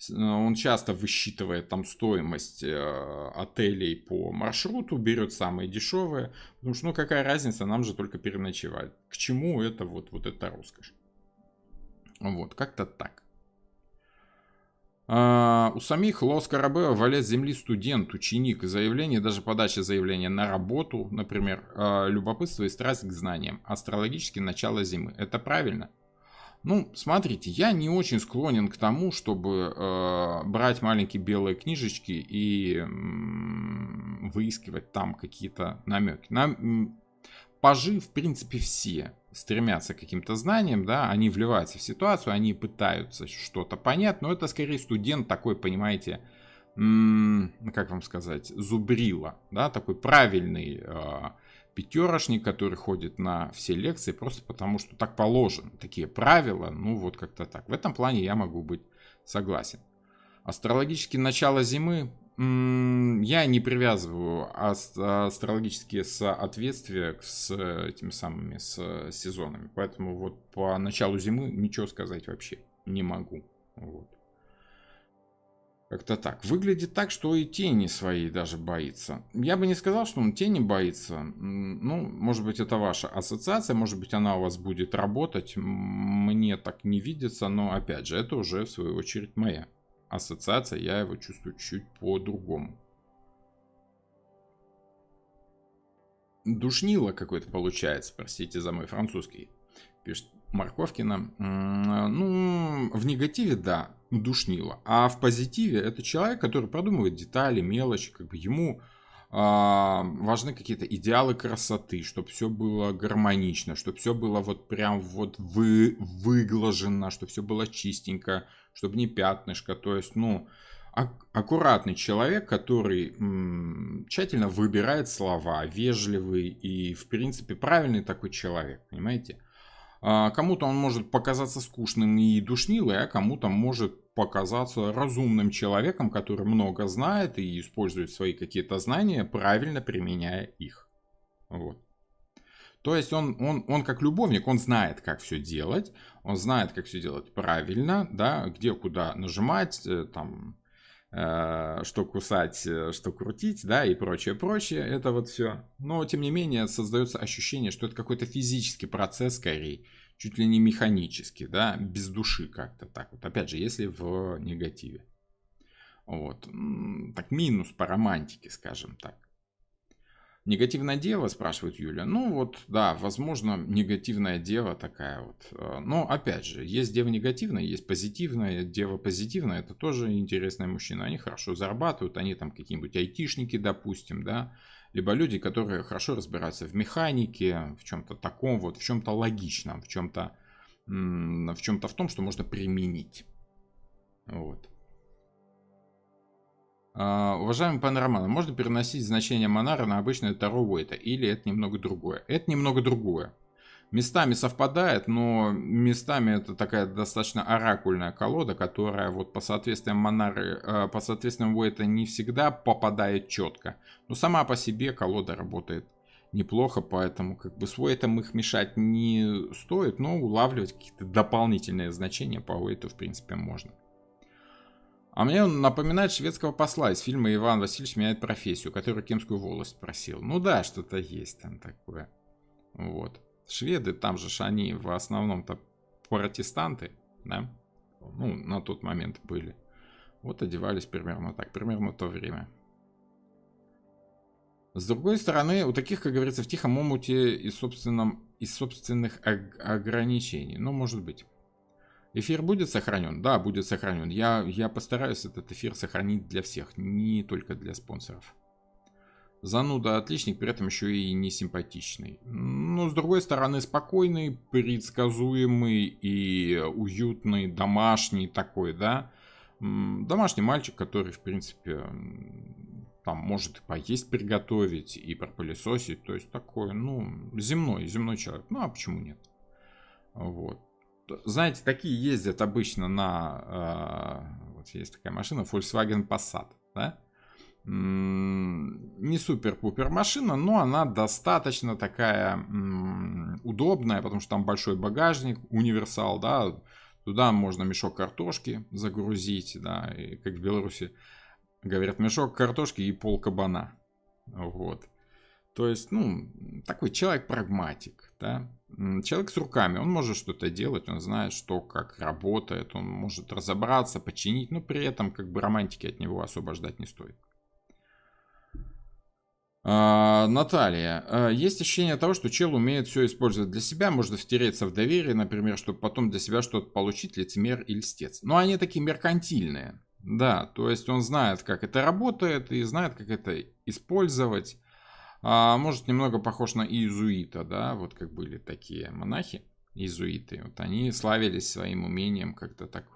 Он часто высчитывает там стоимость отелей по маршруту, берет самые дешевые, потому что, ну, какая разница, нам же только переночевать. К чему это вот эта роскошь? Вот, как-то так. У самих Лос Карабео валет земли студент, ученик, заявление, даже подача заявления на работу, например, любопытство и страсть к знаниям, астрологически начало зимы. Это правильно? Ну, смотрите, я не очень склонен к тому, чтобы брать маленькие белые книжечки и выискивать там какие-то намеки. Пажи, в принципе, все стремятся к каким-то знаниям, да, они вливаются в ситуацию, они пытаются что-то понять, но это скорее студент такой, понимаете, как вам сказать, зубрила, да, такой правильный пятерошник, который ходит на все лекции просто потому, что так положено, такие правила, ну вот как-то так. В этом плане я могу быть согласен. Астрологически начало зимы, я не привязываю астрологические соответствия с этими самыми с сезонами. Поэтому вот по началу зимы ничего сказать вообще не могу. Вот. Как-то так. Выглядит так, что и тени своей даже боится. Я бы не сказал, что он тени боится. Ну, может быть, это ваша ассоциация, может быть, она у вас будет работать. Мне так не видится, но, опять же, это уже, в свою очередь, моя ассоциация. Я его чувствую чуть по-другому. Душнило какой-то получается, простите за мой французский, пишет Марковкина. Ну, в негативе, да, душнило. А в позитиве это человек, который продумывает детали, мелочи, как бы ему важны какие-то идеалы красоты, чтобы все было гармонично, чтобы все было вот прям вот выглажено, чтобы все было чистенько, чтобы не пятнышко. То есть, ну, аккуратный человек, который тщательно выбирает слова, вежливый и, в принципе, правильный такой человек, понимаете? Кому-то он может показаться скучным и душнилой, а кому-то может показаться разумным человеком, который много знает и использует свои какие-то знания, правильно применяя их. Вот. То есть он как любовник, он знает, как все делать, он знает, как все делать правильно, да, где куда нажимать, там, что кусать, что крутить, да, и прочее, прочее, это вот все. Но, тем не менее, создается ощущение, что это какой-то физический процесс, скорее, чуть ли не механический, да, без души как-то так вот. Опять же, если в негативе. Вот. Так, минус по романтике, скажем так. Негативная дева, спрашивает Юля. Ну вот, да, возможно, негативная дева такая вот. Но опять же, есть дева негативная, есть позитивная. Дева позитивная, это тоже интересные мужчины. Они хорошо зарабатывают, они там какие-нибудь айтишники, допустим, да. Либо люди, которые хорошо разбираются в механике, в чем-то таком вот, в чем-то логичном, в чем-то в том, что можно применить. Вот. Уважаемый пан Роман, можно переносить значение Монара на обычное Таро Уэйта? Или это немного другое? Это немного другое. Местами совпадает, но местами это такая достаточно оракульная колода, которая вот по соответствиям Монары, по соответствиям Уэйта не всегда попадает четко. Но сама по себе колода работает неплохо, поэтому как бы с Уэйтом их мешать не стоит, но улавливать какие-то дополнительные значения по Уэйту в принципе можно. А мне он напоминает шведского посла из фильма «Иван Васильевич меняет профессию», который Кемскую волость просил. Ну да, что-то есть там такое. Вот. Шведы, там же они в основном-то протестанты, да? Ну, на тот момент были. Вот одевались примерно так, примерно в то время. С другой стороны, у таких, как говорится, в тихом омуте из собственных ограничений. Ну, может быть. Эфир будет сохранен? Да, будет сохранен. Я постараюсь этот эфир сохранить для всех, не только для спонсоров. Зануда отличник, при этом еще и не симпатичный. Но с другой стороны, спокойный, предсказуемый и уютный, домашний такой, да. Домашний мальчик, который, в принципе, там может и поесть приготовить, и пропылесосить. То есть такой, ну, земной человек. Ну, а почему нет? Вот. Знаете, такие ездят обычно на... вот есть такая машина, Volkswagen Passat, да? Не супер-пупер машина, но она достаточно такая удобная, потому что там большой багажник, универсал, да, туда можно мешок картошки загрузить, да, и как в Беларуси говорят, мешок картошки и пол кабана, вот. То есть, ну, такой человек-прагматик, да. Человек с руками, он может что-то делать, он знает, что как работает, он может разобраться, починить, но при этом как бы романтики от него освобождать не стоит. Наталья, есть ощущение того, что чел умеет все использовать для себя, можно втереться в доверие, например, чтобы потом для себя что-то получить, лицемер и льстец. Но они такие меркантильные, да, то есть он знает, как это работает и знает, как это использовать. Может, немного похож на иезуита, да, вот как были такие монахи, иезуиты, вот они славились своим умением как-то так,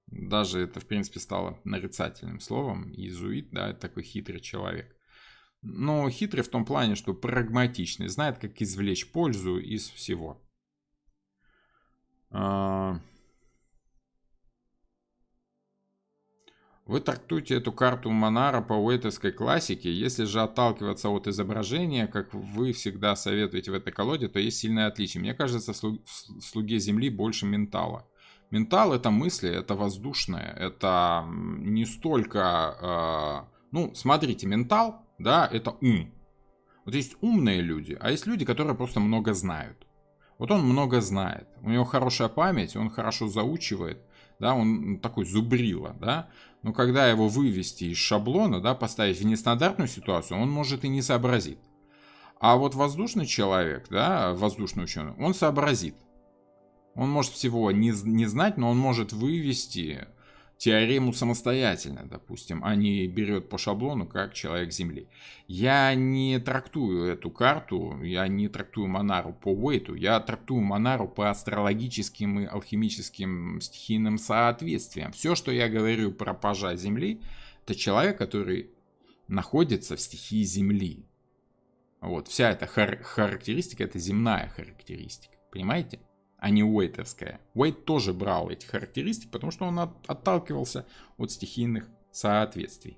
даже это, в принципе, стало нарицательным словом, иезуит, да, это такой хитрый человек. Но хитрый в том плане, что прагматичный, знает, как извлечь пользу из всего. Вы трактуете эту карту Монара по уэйтовской классике. Если же отталкиваться от изображения, как вы всегда советуете в этой колоде, то есть сильное отличие. Мне кажется, в слуге Земли больше ментала. Ментал — это мысли, это воздушное, это не столько... Ну, смотрите, ментал, да, это ум. Вот есть умные люди, а есть люди, которые просто много знают. Вот он много знает, у него хорошая память, он хорошо заучивает, да, он такой зубрила, да. Но когда его вывести из шаблона, да, поставить в нестандартную ситуацию, он может и не сообразит. А вот воздушный человек, да, воздушный ученый, он сообразит. Он может всего не знать, но он может вывести теорему самостоятельно, допустим, а не берет по шаблону, как человек Земли. Я не трактую эту карту, я не трактую Монару по Уэйту, я трактую Монару по астрологическим и алхимическим стихийным соответствиям. Все, что я говорю про пажа Земли, это человек, который находится в стихии Земли. Вот, вся эта характеристика, это земная характеристика, понимаете? А не уэйтовская. Уэйт тоже брал эти характеристики, потому что он отталкивался от стихийных соответствий.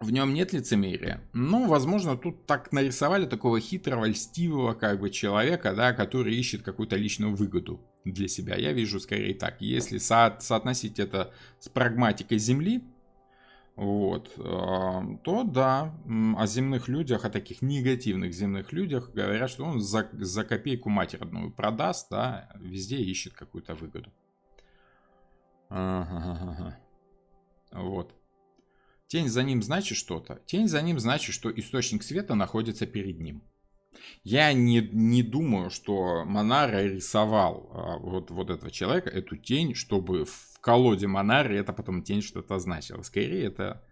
В нем нет лицемерия. Ну, возможно, тут так нарисовали такого хитрого, льстивого как бы человека, да, который ищет какую-то личную выгоду для себя. Я вижу скорее так. Если соотносить это с прагматикой Земли, вот, то да, о земных людях, о таких негативных земных людях говорят, что он за копейку мать родную продаст, да, везде ищет какую-то выгоду. Вот. Тень за ним значит что-то. Тень за ним значит, что источник света находится перед ним. Я не думаю, что Монара рисовал вот этого человека, эту тень, чтобы в колоде Монары это потом тень что-то значило. Скорее это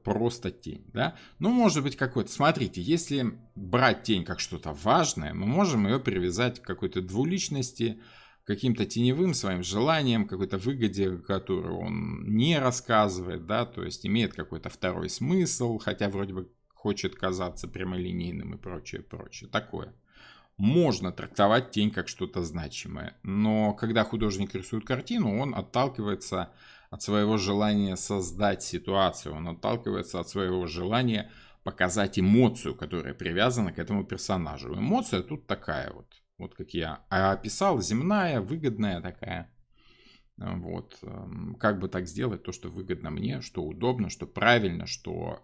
просто тень, да? Ну, может быть, какой-то... Смотрите, если брать тень как что-то важное, мы можем ее привязать к какой-то двуличности, каким-то теневым своим желаниям, какой-то выгоде, которую он не рассказывает, да, то есть имеет какой-то второй смысл, хотя вроде бы хочет казаться прямолинейным и прочее, прочее. Такое. Можно трактовать тень как что-то значимое. Но когда художник рисует картину, он отталкивается от своего желания создать ситуацию. Он отталкивается от своего желания показать эмоцию, которая привязана к этому персонажу. Эмоция тут такая вот. Вот как я описал, земная, выгодная такая. Вот. Как бы так сделать то, что выгодно мне, что удобно, что правильно, что...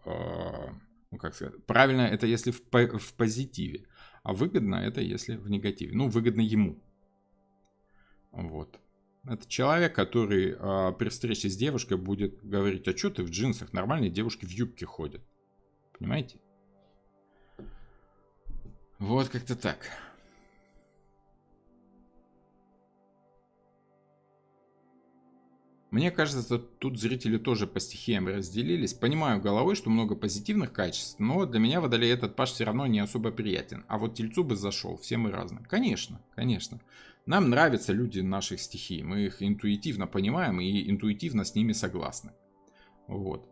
Ну, как сказать, правильно это если в позитиве, а выгодно это если в негативе. Ну, выгодно ему. Вот. Это человек, который при встрече с девушкой будет говорить, а что ты в джинсах? Нормальные девушки в юбке ходят. Понимаете? Вот как-то так. Мне кажется, тут зрители тоже по стихиям разделились. Понимаю головой, что много позитивных качеств, но для меня Водолей этот паш все равно не особо приятен. А вот Тельцу бы зашел, все мы разные. Конечно, конечно. Нам нравятся люди наших стихий, мы их интуитивно понимаем и интуитивно с ними согласны. Вот.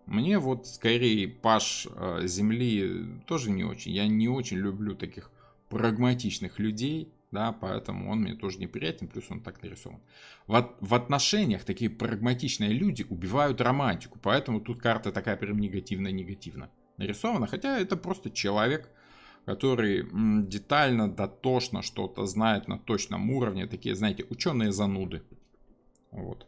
Мне вот скорее паш Земли тоже не очень. Я не очень люблю таких прагматичных людей. да, поэтому он мне тоже неприятен, плюс он так нарисован. В отношениях такие прагматичные люди убивают романтику, поэтому тут карта такая прям негативно нарисована, хотя это просто человек, который детально, дотошно что-то знает на точном уровне, такие, знаете, ученые зануды. Вот.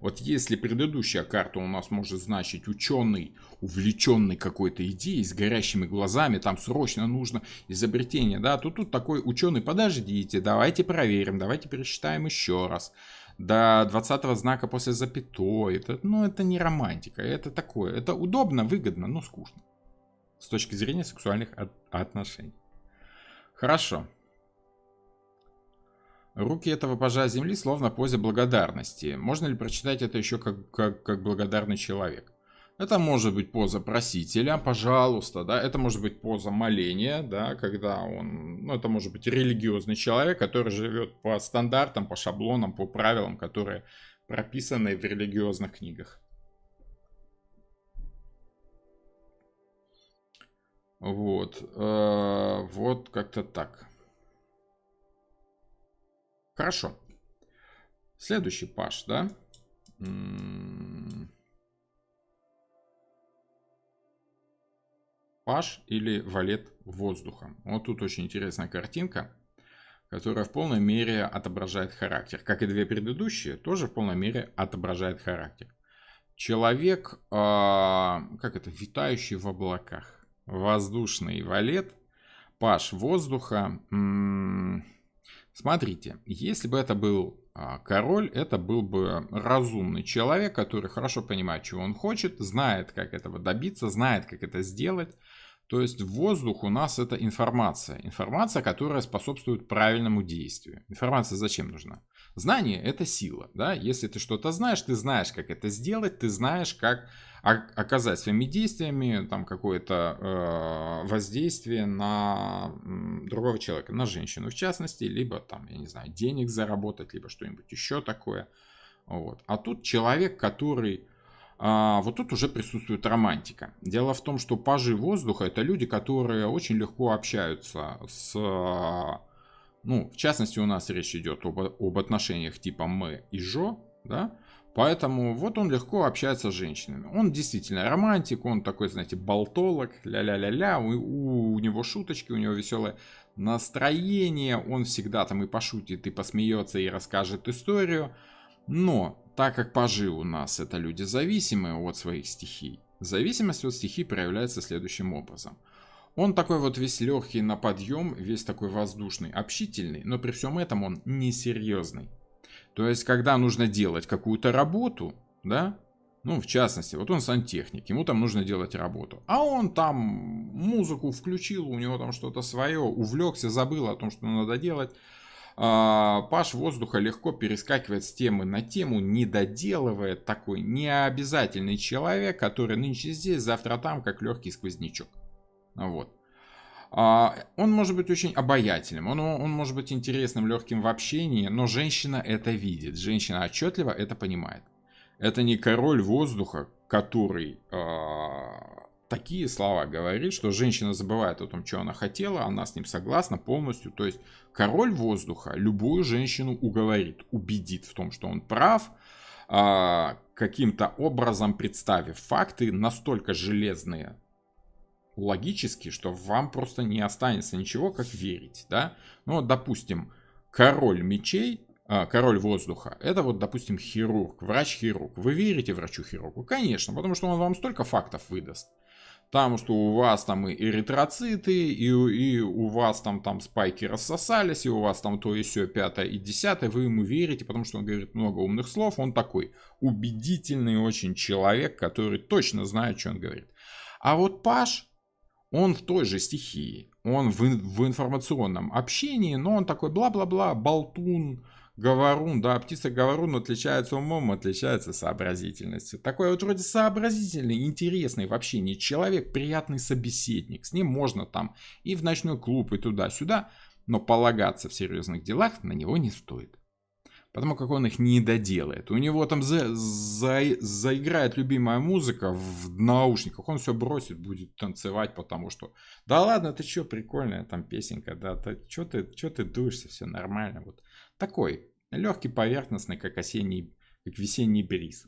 Вот если предыдущая карта у нас может значить ученый, увлеченный какой-то идеей, с горящими глазами, там срочно нужно изобретение, да, то тут такой ученый, подождите, давайте проверим, давайте пересчитаем еще раз. До 20-го знака после запятой, это не романтика, это такое, это удобно, выгодно, но скучно. С точки зрения сексуальных отношений. Хорошо. Руки этого пажа земли словно в позе благодарности. Можно ли прочитать это еще как благодарный человек? Это может быть поза просителя, пожалуйста, да, это может быть поза моления, да, когда он, это может быть религиозный человек, который живет по стандартам, по шаблонам, по правилам, которые прописаны в религиозных книгах. Вот как-то так. Хорошо. Следующий паж, да? Паж или валет воздуха. Вот тут очень интересная картинка, которая в полной мере отображает характер. Как и две предыдущие, тоже в полной мере отображает характер. Человек, витающий в облаках. Воздушный валет, паж воздуха. Смотрите, если бы это был король, это был бы разумный человек, который хорошо понимает, чего он хочет, знает, как этого добиться, знает, как это сделать. То есть воздух у нас это информация. Информация, которая способствует правильному действию. Информация зачем нужна? Знание это сила. Да? Если ты что-то знаешь, ты знаешь, как это сделать, ты знаешь, как оказать своими действиями там какое-то воздействие на другого человека, на женщину в частности, либо там, я не знаю, денег заработать, либо что-нибудь еще такое. Вот. А тут человек, который... вот тут уже присутствует романтика. Дело в том, что пажи воздуха это люди, которые очень легко общаются с... в частности, у нас речь идет об отношениях типа мы и жо, да? Поэтому вот он легко общается с женщинами. Он действительно романтик, он такой, знаете, болтолог, ля-ля-ля-ля, у него шуточки, у него веселое настроение, он всегда там и пошутит, и посмеется, и расскажет историю. Но, так как пажи у нас это люди зависимые от своих стихий, зависимость от стихий проявляется следующим образом. Он такой вот весь легкий на подъем, весь такой воздушный, общительный, но при всем этом он несерьезный. То есть, когда нужно делать какую-то работу, да, в частности, вот он сантехник, ему там нужно делать работу, а он там музыку включил, у него там что-то свое, увлекся, забыл о том, что надо делать. Паж воздуха легко перескакивает с темы на тему, не доделывает, такой необязательный человек, который нынче здесь, завтра там, как легкий сквознячок. Вот. Он может быть очень обаятельным, он может быть интересным, легким в общении, но женщина это видит, женщина отчетливо это понимает. Это не король воздуха, который такие слова говорит, что женщина забывает о том, что она хотела, она с ним согласна полностью. То есть король воздуха любую женщину уговорит, убедит в том, что он прав, каким-то образом представив факты настолько железные, логически, что вам просто не останется ничего, как верить, да? Допустим, король мечей, король воздуха, это вот, допустим, хирург, врач-хирург. Вы верите врачу-хирургу? Конечно, потому что он вам столько фактов выдаст. Там, что у вас там и эритроциты, и у вас там спайки рассосались, и у вас там то и сё, пятое и десятое, вы ему верите, потому что он говорит много умных слов, он такой убедительный очень человек, который точно знает, что он говорит. А вот паж, он в той же стихии, он в информационном общении, но он такой бла-бла-бла, болтун, говорун, да, птица-говорун отличается умом, отличается сообразительностью. Такой вот вроде сообразительный, интересный в общении человек, приятный собеседник. С ним можно там и в ночной клуб, и туда-сюда, но полагаться в серьезных делах на него не стоит. потому как он их не доделает. У него там заиграет любимая музыка в наушниках, он все бросит, будет танцевать, потому что да ладно, ты что, прикольная там песенка, да, что ты дуешься, все нормально. Вот такой легкий, поверхностный, как весенний бриз.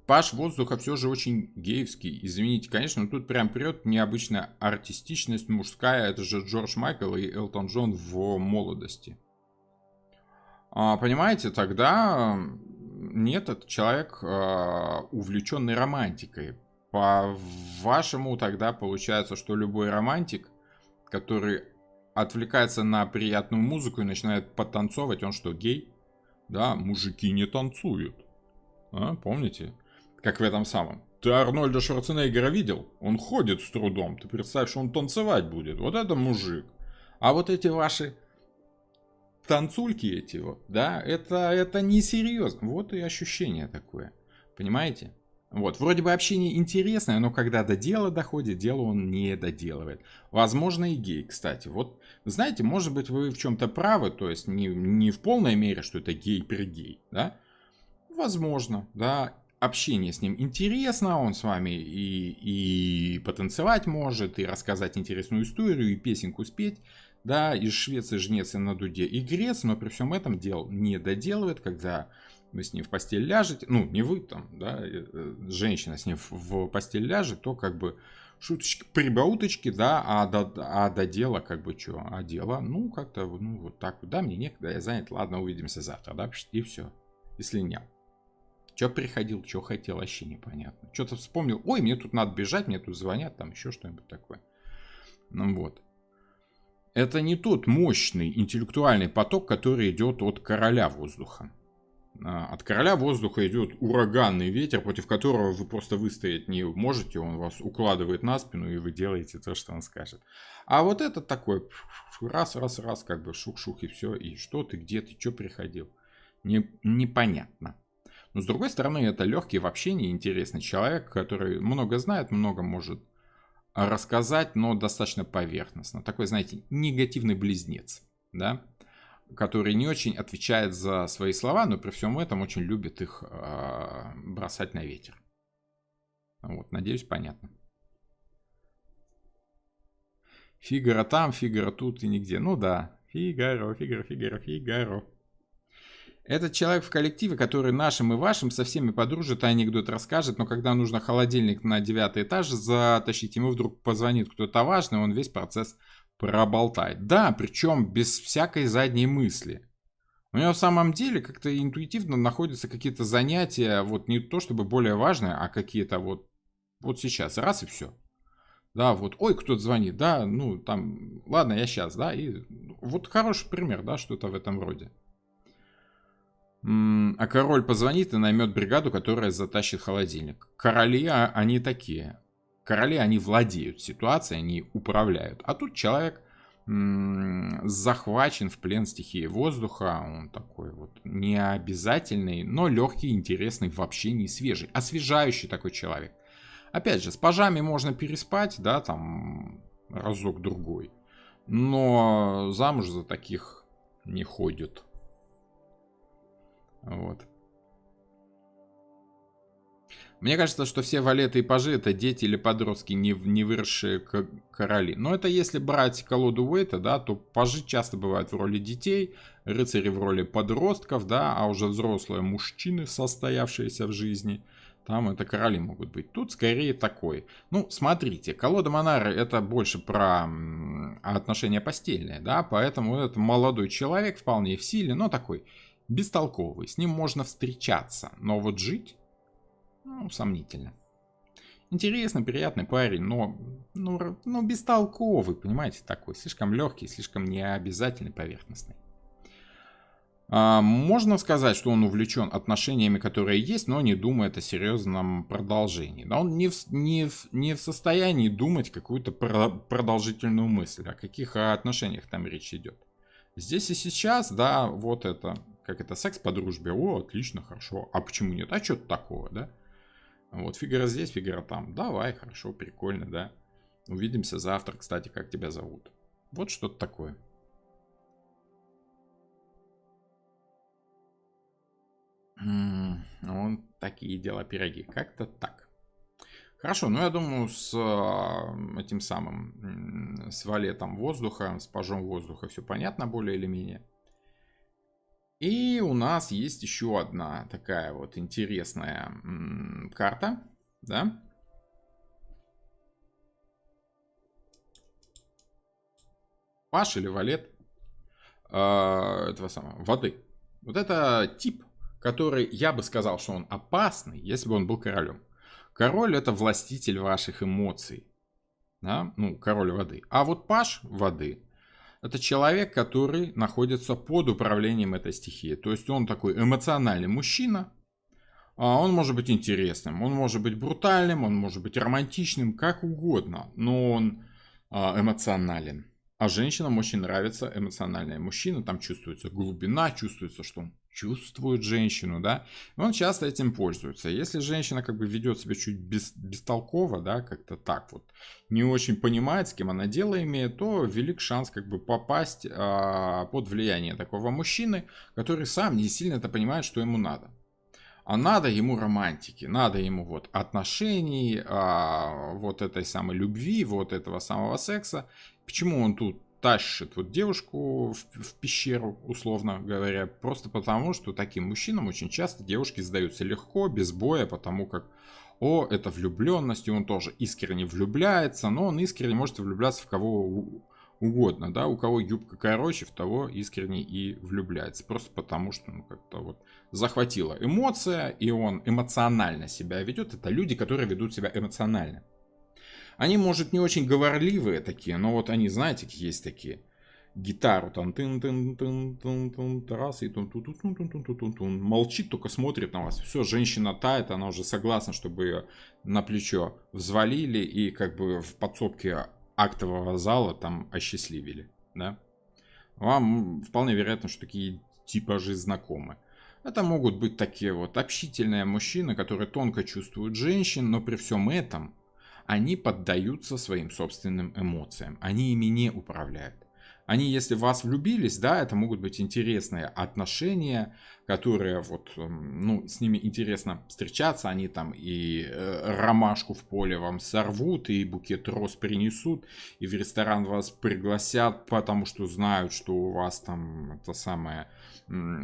Паш Воздуха все же очень геевский. Извините, конечно, но тут прям прет необычная артистичность мужская. Это же Джордж Майкл и Элтон Джон в молодости. Понимаете, тогда нет, этот человек увлеченный романтикой. По-вашему, тогда получается, что любой романтик, который отвлекается на приятную музыку и начинает подтанцовывать, он что, гей? Да, мужики не танцуют. Помните? Как в этом самом. Ты Арнольда Шварценеггера видел? Он ходит с трудом. Ты представь, что он танцевать будет. Вот это мужик. А вот эти ваши танцульки эти вот, да, это несерьезно. Вот и ощущение такое. Понимаете? Вот, вроде бы общение интересное, но когда до дела доходит, дело он не доделывает. Возможно, и гей, кстати. Вот, знаете, может быть, вы в чем-то правы, то есть не в полной мере, что это гей-пригей, да? Возможно, да. Общение с ним интересно, он с вами и потанцевать может, и рассказать интересную историю, и песенку спеть, да, из Швеции жнец и на дуде и грец, но при всем этом дел не доделывает, когда вы с ним в постель ляжете, ну, не вы там, да, женщина с ним в постель ляжет, то как бы шуточки, прибауточки, да, а до дела как бы что, а дело, ну, как-то, ну, вот так, да, мне некогда, я занят, ладно, увидимся завтра, да, и все, и слинял. Че приходил, что хотел, вообще непонятно. Что-то вспомнил, ой, мне тут надо бежать, мне тут звонят, там еще что-нибудь такое. Ну вот. Это не тот мощный интеллектуальный поток, который идет от короля воздуха. От короля воздуха идет ураганный ветер, против которого вы просто выстоять не можете, он вас укладывает на спину, и вы делаете то, что он скажет. А вот этот такой, раз, как бы шух-шух и все, и что ты, где ты, что приходил, непонятно. Но с другой стороны, это легкий в общении, интересный человек, который много знает, много может рассказать, но достаточно поверхностно. Такой, знаете, негативный близнец, да, который не очень отвечает за свои слова, но при всем этом очень любит их бросать на ветер. Вот, надеюсь, понятно. Фигаро там, Фигаро тут и нигде. Ну да, Фигаро. Этот человек в коллективе, который нашим и вашим со всеми подружит и анекдот расскажет, но когда нужно холодильник на 9 этаж затащить, ему вдруг позвонит кто-то важный, он весь процесс проболтает. Да, причем без всякой задней мысли. У него в самом деле как-то интуитивно находятся какие-то занятия, вот не то чтобы более важные, а какие-то вот сейчас, раз и все. Да, вот, ой, кто-то звонит, да, ну там, ладно, я сейчас, да, и вот хороший пример, да, что-то в этом роде. А король позвонит и наймет бригаду, которая затащит холодильник. Короли, они такие. Короли, они владеют ситуацией, они управляют. А тут человек захвачен в плен стихии воздуха. Он такой вот необязательный, но легкий, интересный в общении, свежий. Освежающий такой человек. Опять же, с пажами можно переспать, да, там разок-другой. Но замуж за таких не ходят. Вот. Мне кажется, что все валеты и пажи это дети или подростки, не выросшие короли. Но это если брать колоду Уэйта, да, то пажи часто бывают в роли детей, рыцари в роли подростков, да, а уже взрослые мужчины, состоявшиеся в жизни, там это короли могут быть. Тут скорее такой. Ну, смотрите, колода Монары это больше про отношения постельные, да, поэтому это молодой человек, вполне в силе, но такой бестолковый, с ним можно встречаться, но вот жить, ну, сомнительно. Интересный, приятный парень, но бестолковый, понимаете, такой, слишком легкий, слишком необязательный, поверхностный. Можно сказать, что он увлечен отношениями, которые есть, но не думает о серьезном продолжении. Да, он не в состоянии думать какую-то продолжительную мысль, о каких отношениях там речь идет. Здесь и сейчас, да, вот это, как это, секс по дружбе, о, отлично, хорошо, а почему нет, а что-то такого, да? Вот, Фигаро здесь, Фигаро там, давай, хорошо, прикольно, да. Увидимся завтра, кстати, как тебя зовут. Вот что-то такое. Вон такие дела, пироги. Как-то так. Хорошо, ну я думаю, с этим самым, с валетом воздуха, с пажом воздуха все понятно более или менее. И у нас есть еще одна такая вот интересная карта, да? Паш или валет этого самого, воды. Вот это тип, который, я бы сказал, что он опасный, если бы он был королем. Король — это властитель ваших эмоций. Да? Ну, король воды. А вот паж воды — это человек, который находится под управлением этой стихии. То есть он такой эмоциональный мужчина. Он может быть интересным, он может быть брутальным, он может быть романтичным, как угодно. Но он эмоционален. А женщинам очень нравится эмоциональная мужчина. Там чувствуется глубина, чувствуется, что он чувствует женщину, да. И он часто этим пользуется. Если женщина как бы ведет себя чуть бестолково, да, как-то так вот, не очень понимает, с кем она дело имеет, то велик шанс как бы попасть под влияние такого мужчины, который сам не сильно это понимает, что ему надо. А надо ему романтики, надо ему вот отношений, вот этой самой любви, вот этого самого секса. Почему он тут тащит вот девушку в пещеру, условно говоря? Просто потому, что таким мужчинам очень часто девушки сдаются легко, без боя, потому как, это влюбленность, и он тоже искренне влюбляется, но он искренне может влюбляться в кого угодно, да, у кого юбка короче, в того искренне и влюбляется, просто потому что, как-то вот захватила эмоция, и он эмоционально себя ведет. Это люди, которые ведут себя эмоционально. Они, может, не очень говорливые такие, но вот они, знаете, есть такие. Гитару там тын-тын-тын-тын-тын, раз, и тун-тун-тун-тун-тун-тун-тун. Молчит, только смотрит на вас. Все, женщина тает, она уже согласна, чтобы ее на плечо взвалили и как бы в подсобке актового зала там осчастливили, да? Вам вполне вероятно, что такие типажи знакомы. Это могут быть такие вот общительные мужчины, которые тонко чувствуют женщин, но при всем этом они поддаются своим собственным эмоциям. Они ими не управляют. Они, если в вас влюбились, да, это могут быть интересные отношения, которые вот, ну, с ними интересно встречаться, они там и ромашку в поле вам сорвут, и букет роз принесут, и в ресторан вас пригласят, потому что знают, что у вас там это самая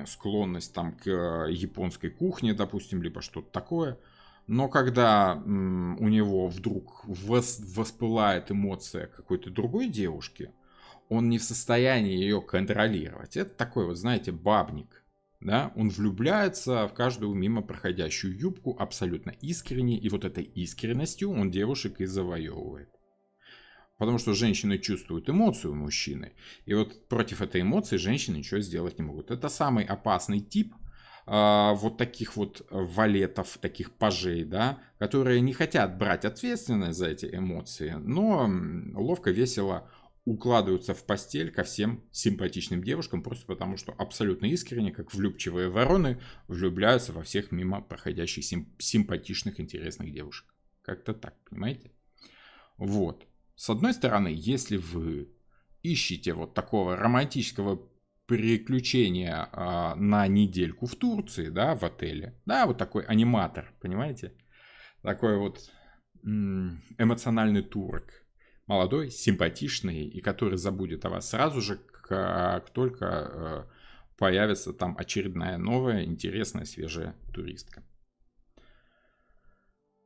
склонность там к японской кухне, допустим, либо что-то такое. Но когда у него вдруг воспылает эмоция какой-то другой девушки, он не в состоянии ее контролировать. Это такой вот, знаете, бабник. Да? Он влюбляется в каждую мимо проходящую юбку абсолютно искренне. И вот этой искренностью он девушек и завоевывает. Потому что женщины чувствуют эмоцию мужчины. И вот против этой эмоции женщины ничего сделать не могут. Это самый опасный тип вот таких вот валетов, таких пажей, да, которые не хотят брать ответственность за эти эмоции, но ловко, весело укладываются в постель ко всем симпатичным девушкам, просто потому что абсолютно искренне, как влюбчивые вороны, влюбляются во всех мимо проходящих симпатичных, интересных девушек. Как-то так, понимаете? Вот. С одной стороны, если вы ищете вот такого романтического приключения на недельку в Турции, да, в отеле, да, вот такой аниматор, понимаете? Такой вот эмоциональный турок. Молодой, симпатичный, и который забудет о вас сразу же, как только появится там очередная новая, интересная, свежая туристка.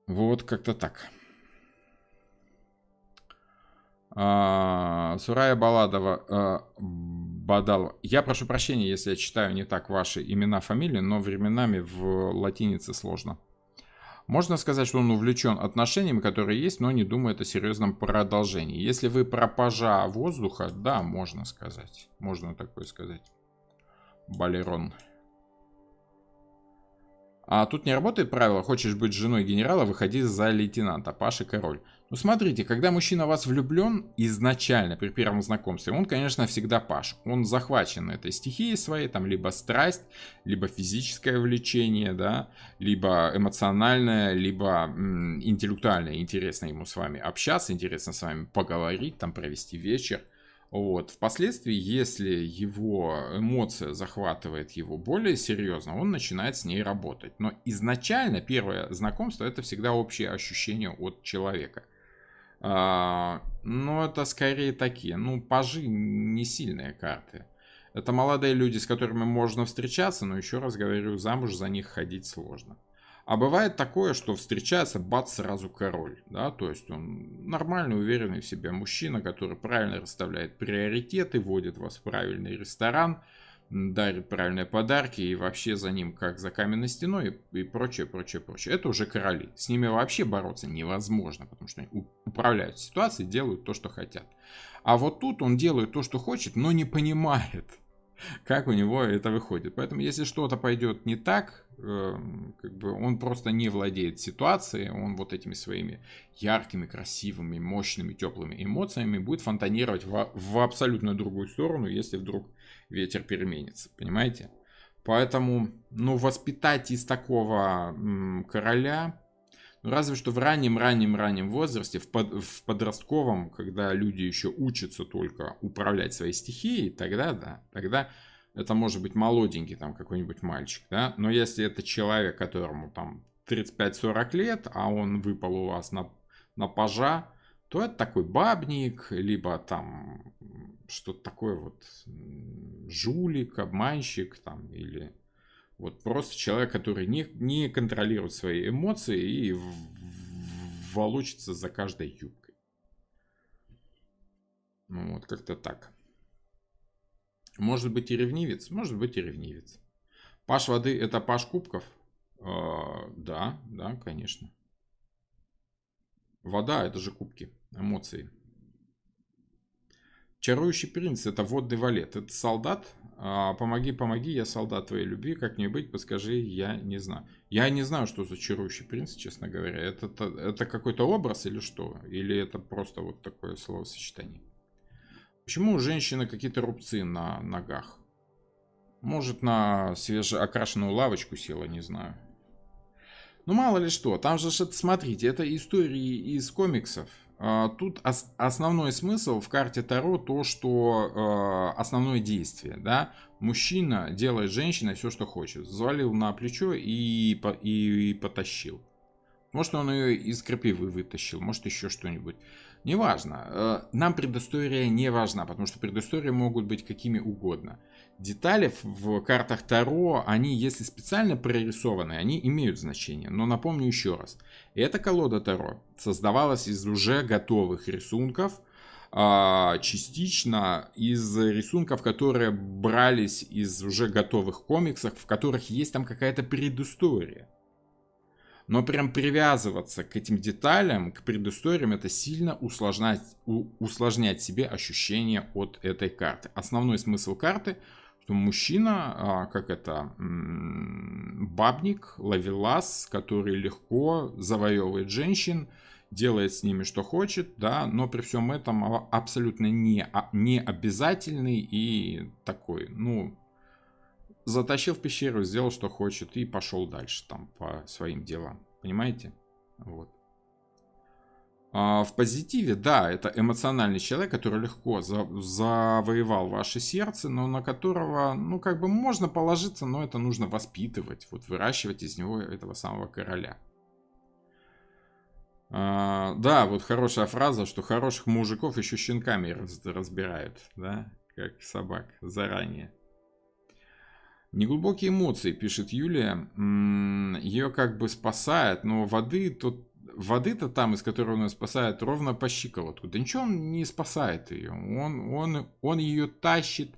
Вот как-то так. Сурая Бадалова. Я прошу прощения, если я читаю не так ваши имена, фамилии, но временами в латинице сложно. Можно сказать, что он увлечен отношениями, которые есть, но не думает о серьезном продолжении. Если вы про пажа воздуха, да, можно сказать. Можно такое сказать. Балерон. А тут не работает правило: хочешь быть женой генерала, выходи за лейтенанта, Паша король. Ну смотрите, когда мужчина в вас влюблен изначально при первом знакомстве, он, конечно, всегда Паш. Он захвачен этой стихией своей, там либо страсть, либо физическое влечение, да, либо эмоциональное, либо интеллектуальное. Интересно ему с вами общаться, интересно с вами поговорить, там провести вечер. Вот. Впоследствии, если его эмоция захватывает его более серьезно, он начинает с ней работать. Но изначально первое знакомство — это всегда общее ощущение от человека. Но это скорее такие, пажи не сильные карты. Это молодые люди, с которыми можно встречаться, но еще раз говорю, замуж за них ходить сложно. А бывает такое, что встречается, бац, сразу король, да, то есть он нормальный, уверенный в себе мужчина, который правильно расставляет приоритеты, водит вас в правильный ресторан, дарит правильные подарки и вообще за ним как за каменной стеной и прочее, прочее, прочее. Это уже короли. С ними вообще бороться невозможно, потому что они управляют ситуацией, делают то, что хотят. А вот тут он делает то, что хочет, но не понимает, как у него это выходит. Поэтому, если что-то пойдет не так, он просто не владеет ситуацией, он вот этими своими яркими, красивыми, мощными, теплыми эмоциями будет фонтанировать в абсолютно другую сторону, если вдруг ветер переменится, понимаете? Поэтому, воспитать из такого короля, разве что в раннем возрасте, в подростковом, когда люди еще учатся только управлять своей стихией, тогда да, тогда это может быть молоденький там какой-нибудь мальчик, да, но если это человек, которому там 35-40 лет, а он выпал у вас на пажа, то это такой бабник, либо там что-то такое вот жулик, обманщик там, или вот просто человек, который не контролирует свои эмоции и волочится за каждой юбкой. Вот, как-то так. Может быть и ревнивец? Может быть и ревнивец. Паш воды — это паш кубков? Да, конечно. Вода — это же кубки, эмоции. Чарующий принц — это водный валет. Это солдат. Помоги, помоги, я солдат твоей любви. Как мне быть, подскажи, я не знаю. Я не знаю, что за чарующий принц, честно говоря. Это какой-то образ или что? Или это просто вот такое словосочетание? Почему у женщины какие-то рубцы на ногах? Может, на свежеокрашенную лавочку села, не знаю. Мало ли что. Там же, смотрите, это истории из комиксов. Тут основной смысл в карте Таро то, что основное действие, да, мужчина делает женщиной все, что хочет. Взвалил на плечо и потащил. Может, он ее из крапивы вытащил, может, еще что-нибудь. Неважно. Нам предыстория не важна, потому что предыстории могут быть какими угодно. Детали в картах Таро, они, если специально прорисованы, они имеют значение. Но напомню еще раз. Эта колода Таро создавалась из уже готовых рисунков, частично из рисунков, которые брались из уже готовых комиксов, в которых есть там какая-то предыстория. Но прям привязываться к этим деталям, к предысториям, это сильно усложнять себе ощущение от этой карты. Основной смысл карты, что мужчина, бабник, ловелас, который легко завоевывает женщин, делает с ними что хочет, да, но при всем этом абсолютно не обязательный и такой, затащил в пещеру, сделал, что хочет, и пошел дальше там по своим делам. Понимаете? Вот. В позитиве, да, это эмоциональный человек, который легко завоевал ваше сердце, но на которого, можно положиться, но это нужно воспитывать, выращивать из него этого самого короля. Да, вот хорошая фраза, что хороших мужиков еще щенками разбирают, да, как собак, заранее. Неглубокие эмоции, пишет Юлия, ее как бы спасает, но воды-то там, из которой он ее спасает, ровно по щиколотку. Да ничего он не спасает ее, он ее тащит,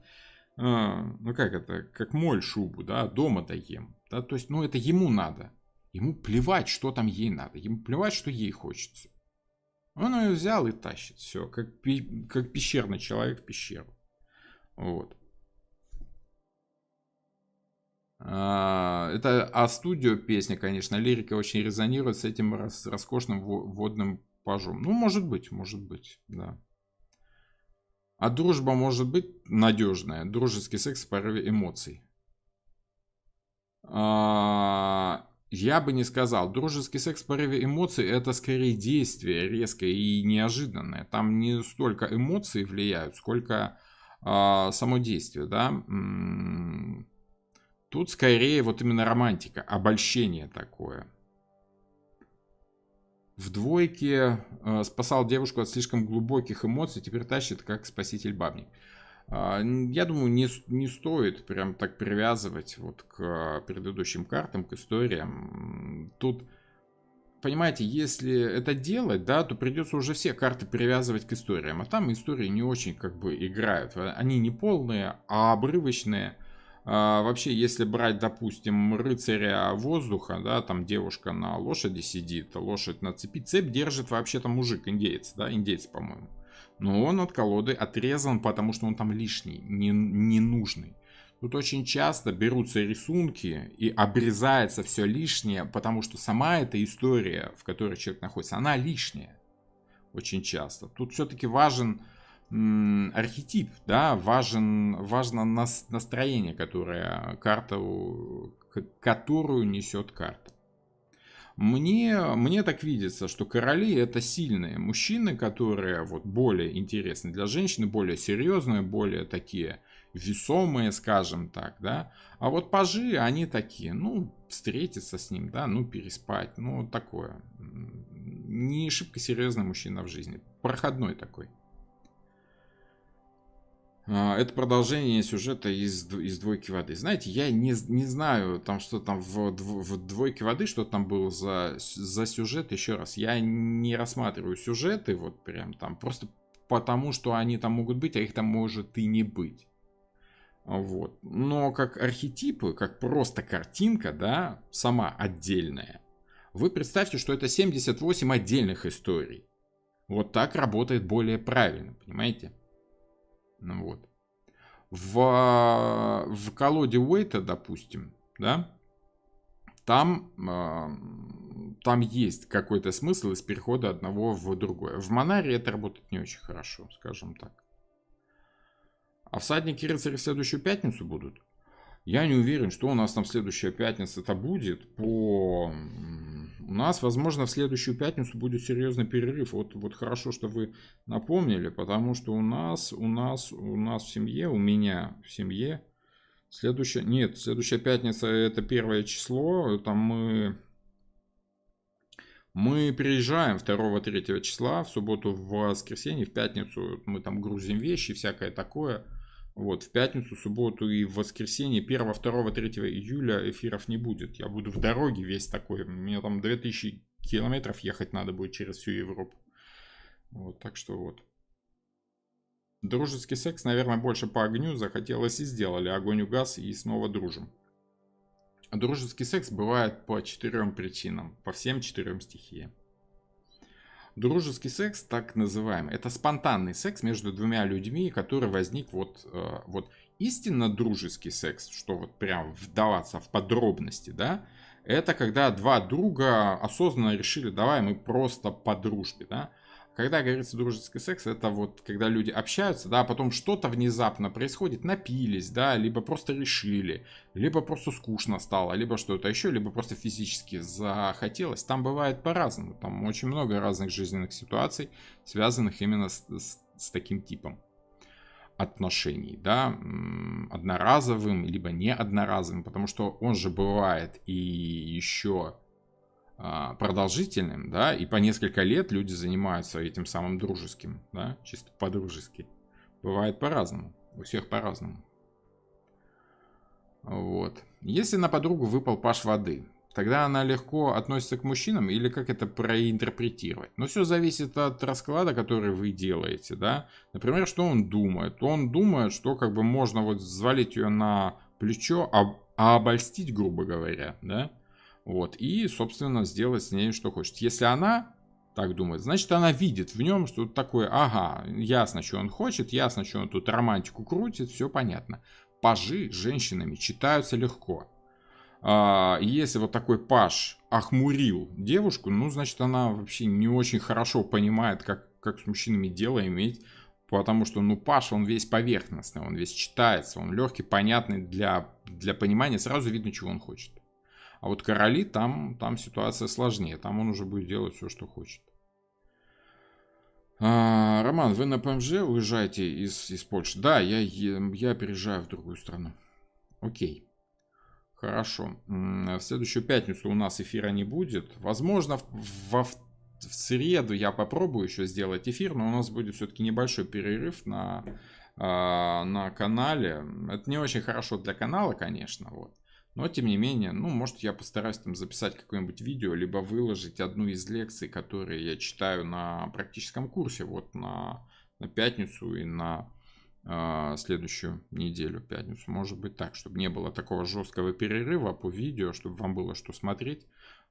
как моль шубу, да, дома доем. Да, то есть, это ему надо. Ему плевать, что там ей надо, ему плевать, что ей хочется. Он ее взял и тащит, все, как пещерный человек в пещеру. Вот. Это А-студио песня, конечно. Лирика очень резонирует с этим роскошным водным пажом. Ну, может быть, да. А дружба может быть надежная. Дружеский секс в порыве эмоций. Я бы не сказал. Дружеский секс в порыве эмоций — это скорее действие резкое и неожиданное. Там не столько эмоции влияют, сколько само действие, да. Тут скорее вот именно романтика, обольщение такое. В двойке спасал девушку от слишком глубоких эмоций, теперь тащит как спаситель бабник. Я думаю, не стоит прям так привязывать вот к предыдущим картам, к историям. Тут, понимаете, если это делать, да, то придется уже все карты привязывать к историям. А там истории не очень как бы играют. Они не полные, а обрывочные. Вообще, если брать, допустим, рыцаря воздуха, да, там девушка на лошади сидит, лошадь на цепи, цепь держит вообще-то мужик, индеец, да, индеец, по-моему. Но он от колоды отрезан, потому что он там лишний, ненужный. Тут очень часто берутся рисунки и обрезается все лишнее, потому что сама эта история, в которой человек находится, она лишняя. Очень часто. Тут все-таки важен архетип, да, важно настроение, которую несет карта. Мне так видится, что короли — это сильные мужчины, которые вот более интересны для женщины, более серьезные, более такие весомые, скажем так, да. А вот пажи, они такие, ну, встретиться с ним, да, ну, переспать, ну, такое. Не шибко серьезный мужчина в жизни, проходной такой. Это продолжение сюжета из «Двойки воды». Знаете, я не знаю, там что там в «Двойке воды», что там было за сюжет. Еще раз, я не рассматриваю сюжеты вот прям там, просто потому, что они там могут быть, а их там может и не быть. Вот. Но как архетипы, как просто картинка, да, сама отдельная, вы представьте, что это 78 отдельных историй. Вот так работает более правильно, понимаете? Ну вот. В колоде Уэйта, допустим, да, там есть какой-то смысл из перехода одного в другое. В Монаре это работает не очень хорошо, скажем так. А всадники и рыцари в следующую пятницу будут? Я не уверен, что у нас там следующая пятница-то будет. У нас, возможно, в следующую пятницу будет серьезный перерыв. Вот хорошо, что вы напомнили, потому что у нас в семье, у меня в семье, следующая пятница — это 1 число. Там мы приезжаем 2-3 числа, в субботу, в воскресенье, в пятницу мы там грузим вещи, всякое такое. Вот, в пятницу, субботу и в воскресенье 1, 2, 3 июля эфиров не будет. Я буду в дороге весь такой. Мне там 2000 километров ехать надо будет через всю Европу. Вот, так что вот. Дружеский секс, наверное, больше по огню захотелось и сделали. Огонь угас и снова дружим. Дружеский секс бывает по 4 причинам. По всем 4 стихиям. Дружеский секс, так называемый, это спонтанный секс между двумя людьми, который возник вот истинно дружеский секс, что вот прям вдаваться в подробности, да, это когда два друга осознанно решили, давай мы просто по дружбе, да. Когда говорится дружеский секс, это вот когда люди общаются, да, а потом что-то внезапно происходит, напились, да, либо просто решили, либо просто скучно стало, либо что-то еще, либо просто физически захотелось. Там бывает по-разному, там очень много разных жизненных ситуаций, связанных именно с таким типом отношений, да, одноразовым, либо не одноразовым, потому что он же бывает и еще продолжительным, да, и по несколько лет люди занимаются этим самым дружеским, да, чисто по-дружески. Бывает по-разному, у всех по-разному. Вот. Если на подругу выпал паш воды, тогда она легко относится к мужчинам или как это проинтерпретировать? Но все зависит от расклада, который вы делаете, да. Например, что он думает? Он думает, что как бы можно вот взвалить ее на плечо, а обольстить, грубо говоря, да. Вот, и, собственно, сделать с ней, что хочет. Если она так думает, значит, она видит в нем что-то такое, ага, ясно, что он хочет, ясно, что он тут романтику крутит, все понятно. Пажи женщинами читаются легко. Если вот такой паж охмурил девушку, ну, значит, она вообще не очень хорошо понимает, как с мужчинами дело иметь. Потому что, ну, паж, он весь поверхностный, он весь читается, он легкий, понятный для понимания, сразу видно, чего он хочет. А вот короли, там ситуация сложнее, там он уже будет делать все, что хочет. Роман, вы на ПМЖ уезжаете из Польши? Да, я переезжаю в другую страну. Окей. Хорошо. В следующую пятницу у нас эфира не будет. Возможно, в среду я попробую еще сделать эфир, но у нас будет все-таки небольшой перерыв на канале. Это не очень хорошо для канала, конечно, вот. Но, тем не менее, ну, может, я постараюсь там записать какое-нибудь видео, либо выложить одну из лекций, которые я читаю на практическом курсе, вот на пятницу и на следующую неделю, пятницу. Может быть так, чтобы не было такого жесткого перерыва по видео, чтобы вам было что смотреть.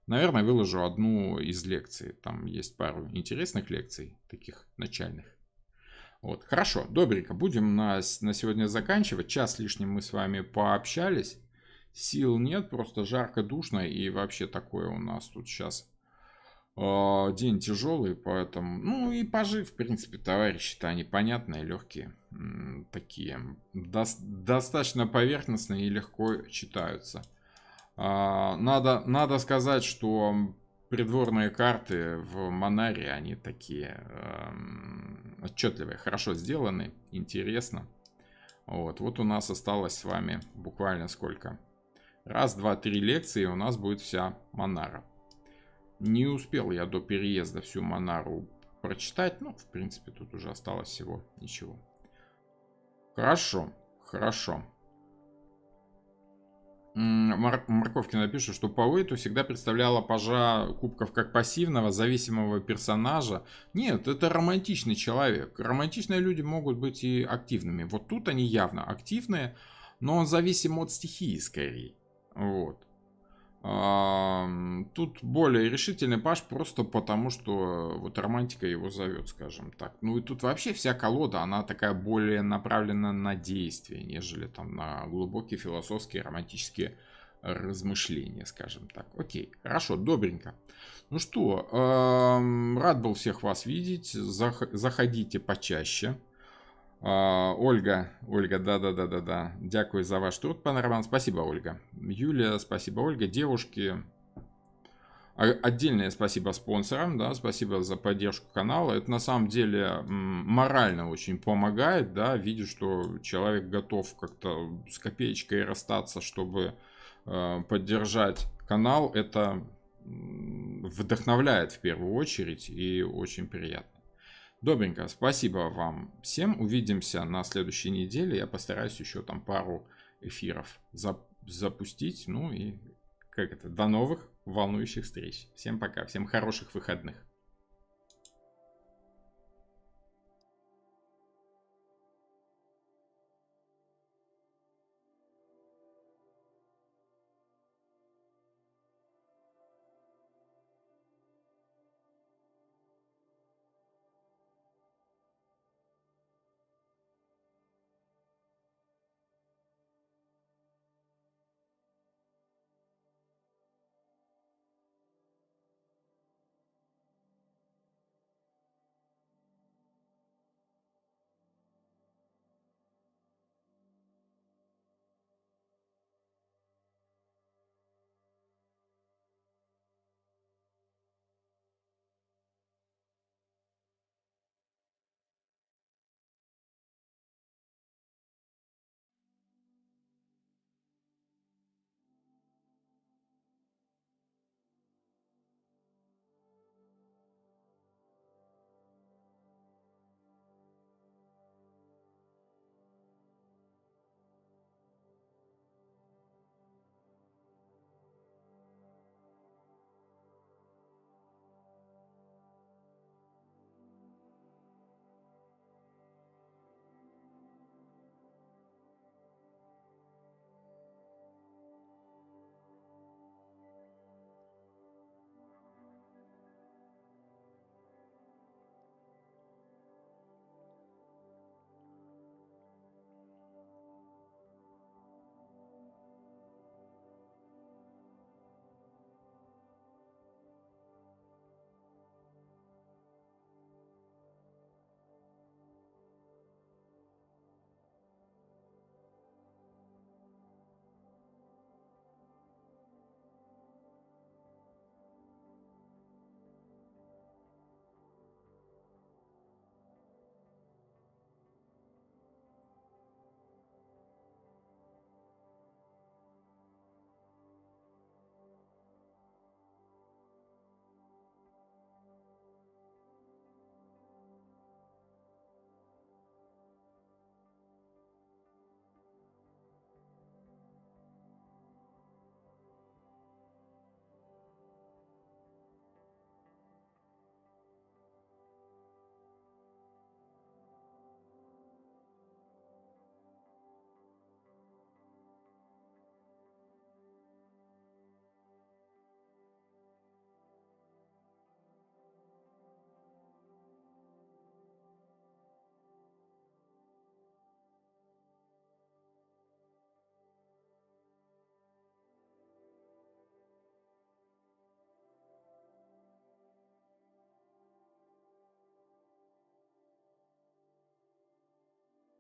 Наверное, выложу одну из лекций. Там есть пару интересных лекций, таких начальных. Вот, хорошо, добренько. Будем на сегодня заканчивать. Час лишним мы с вами пообщались. Сил нет, просто жарко, душно. И вообще такое у нас тут сейчас день тяжелый, поэтому... Ну и пажи, в принципе, товарищи-то они понятные, легкие. Такие. Достаточно поверхностные и легко читаются. Надо сказать, что придворные карты в Монаре, они такие отчетливые, хорошо сделаны, интересно. Вот у нас осталось с вами буквально сколько? Раз, два, три лекции, и у нас будет вся Монара. Не успел я до переезда всю Монару прочитать, но в принципе тут уже осталось всего ничего. Хорошо, хорошо. Морковкина пишет, что по Уэйту всегда представляла пажа кубков как пассивного, зависимого персонажа. Нет, это романтичный человек. Романтичные люди могут быть и активными. Вот тут они явно активные, но он зависим от стихии скорее. Вот. Тут более решительный паж просто потому, что вот романтика его зовет, скажем так. Ну и тут вообще вся колода, она такая более направлена на действие, нежели там на глубокие философские романтические размышления, скажем так. Окей, хорошо, добренько. Ну что, рад был всех вас видеть. Заходите почаще. Ольга, да. Дякую за ваш труд, пан Роман. Спасибо, Ольга. Юлия, спасибо, Ольга. Девушки, отдельное спасибо спонсорам, да, спасибо за поддержку канала. Это на самом деле морально очень помогает, да, видеть, что человек готов как-то с копеечкой расстаться, чтобы поддержать канал. Это вдохновляет в первую очередь и очень приятно. Добренько, спасибо вам всем. Увидимся на следующей неделе. Я постараюсь еще там пару эфиров запустить. Ну и до новых волнующих встреч. Всем пока, всем хороших выходных.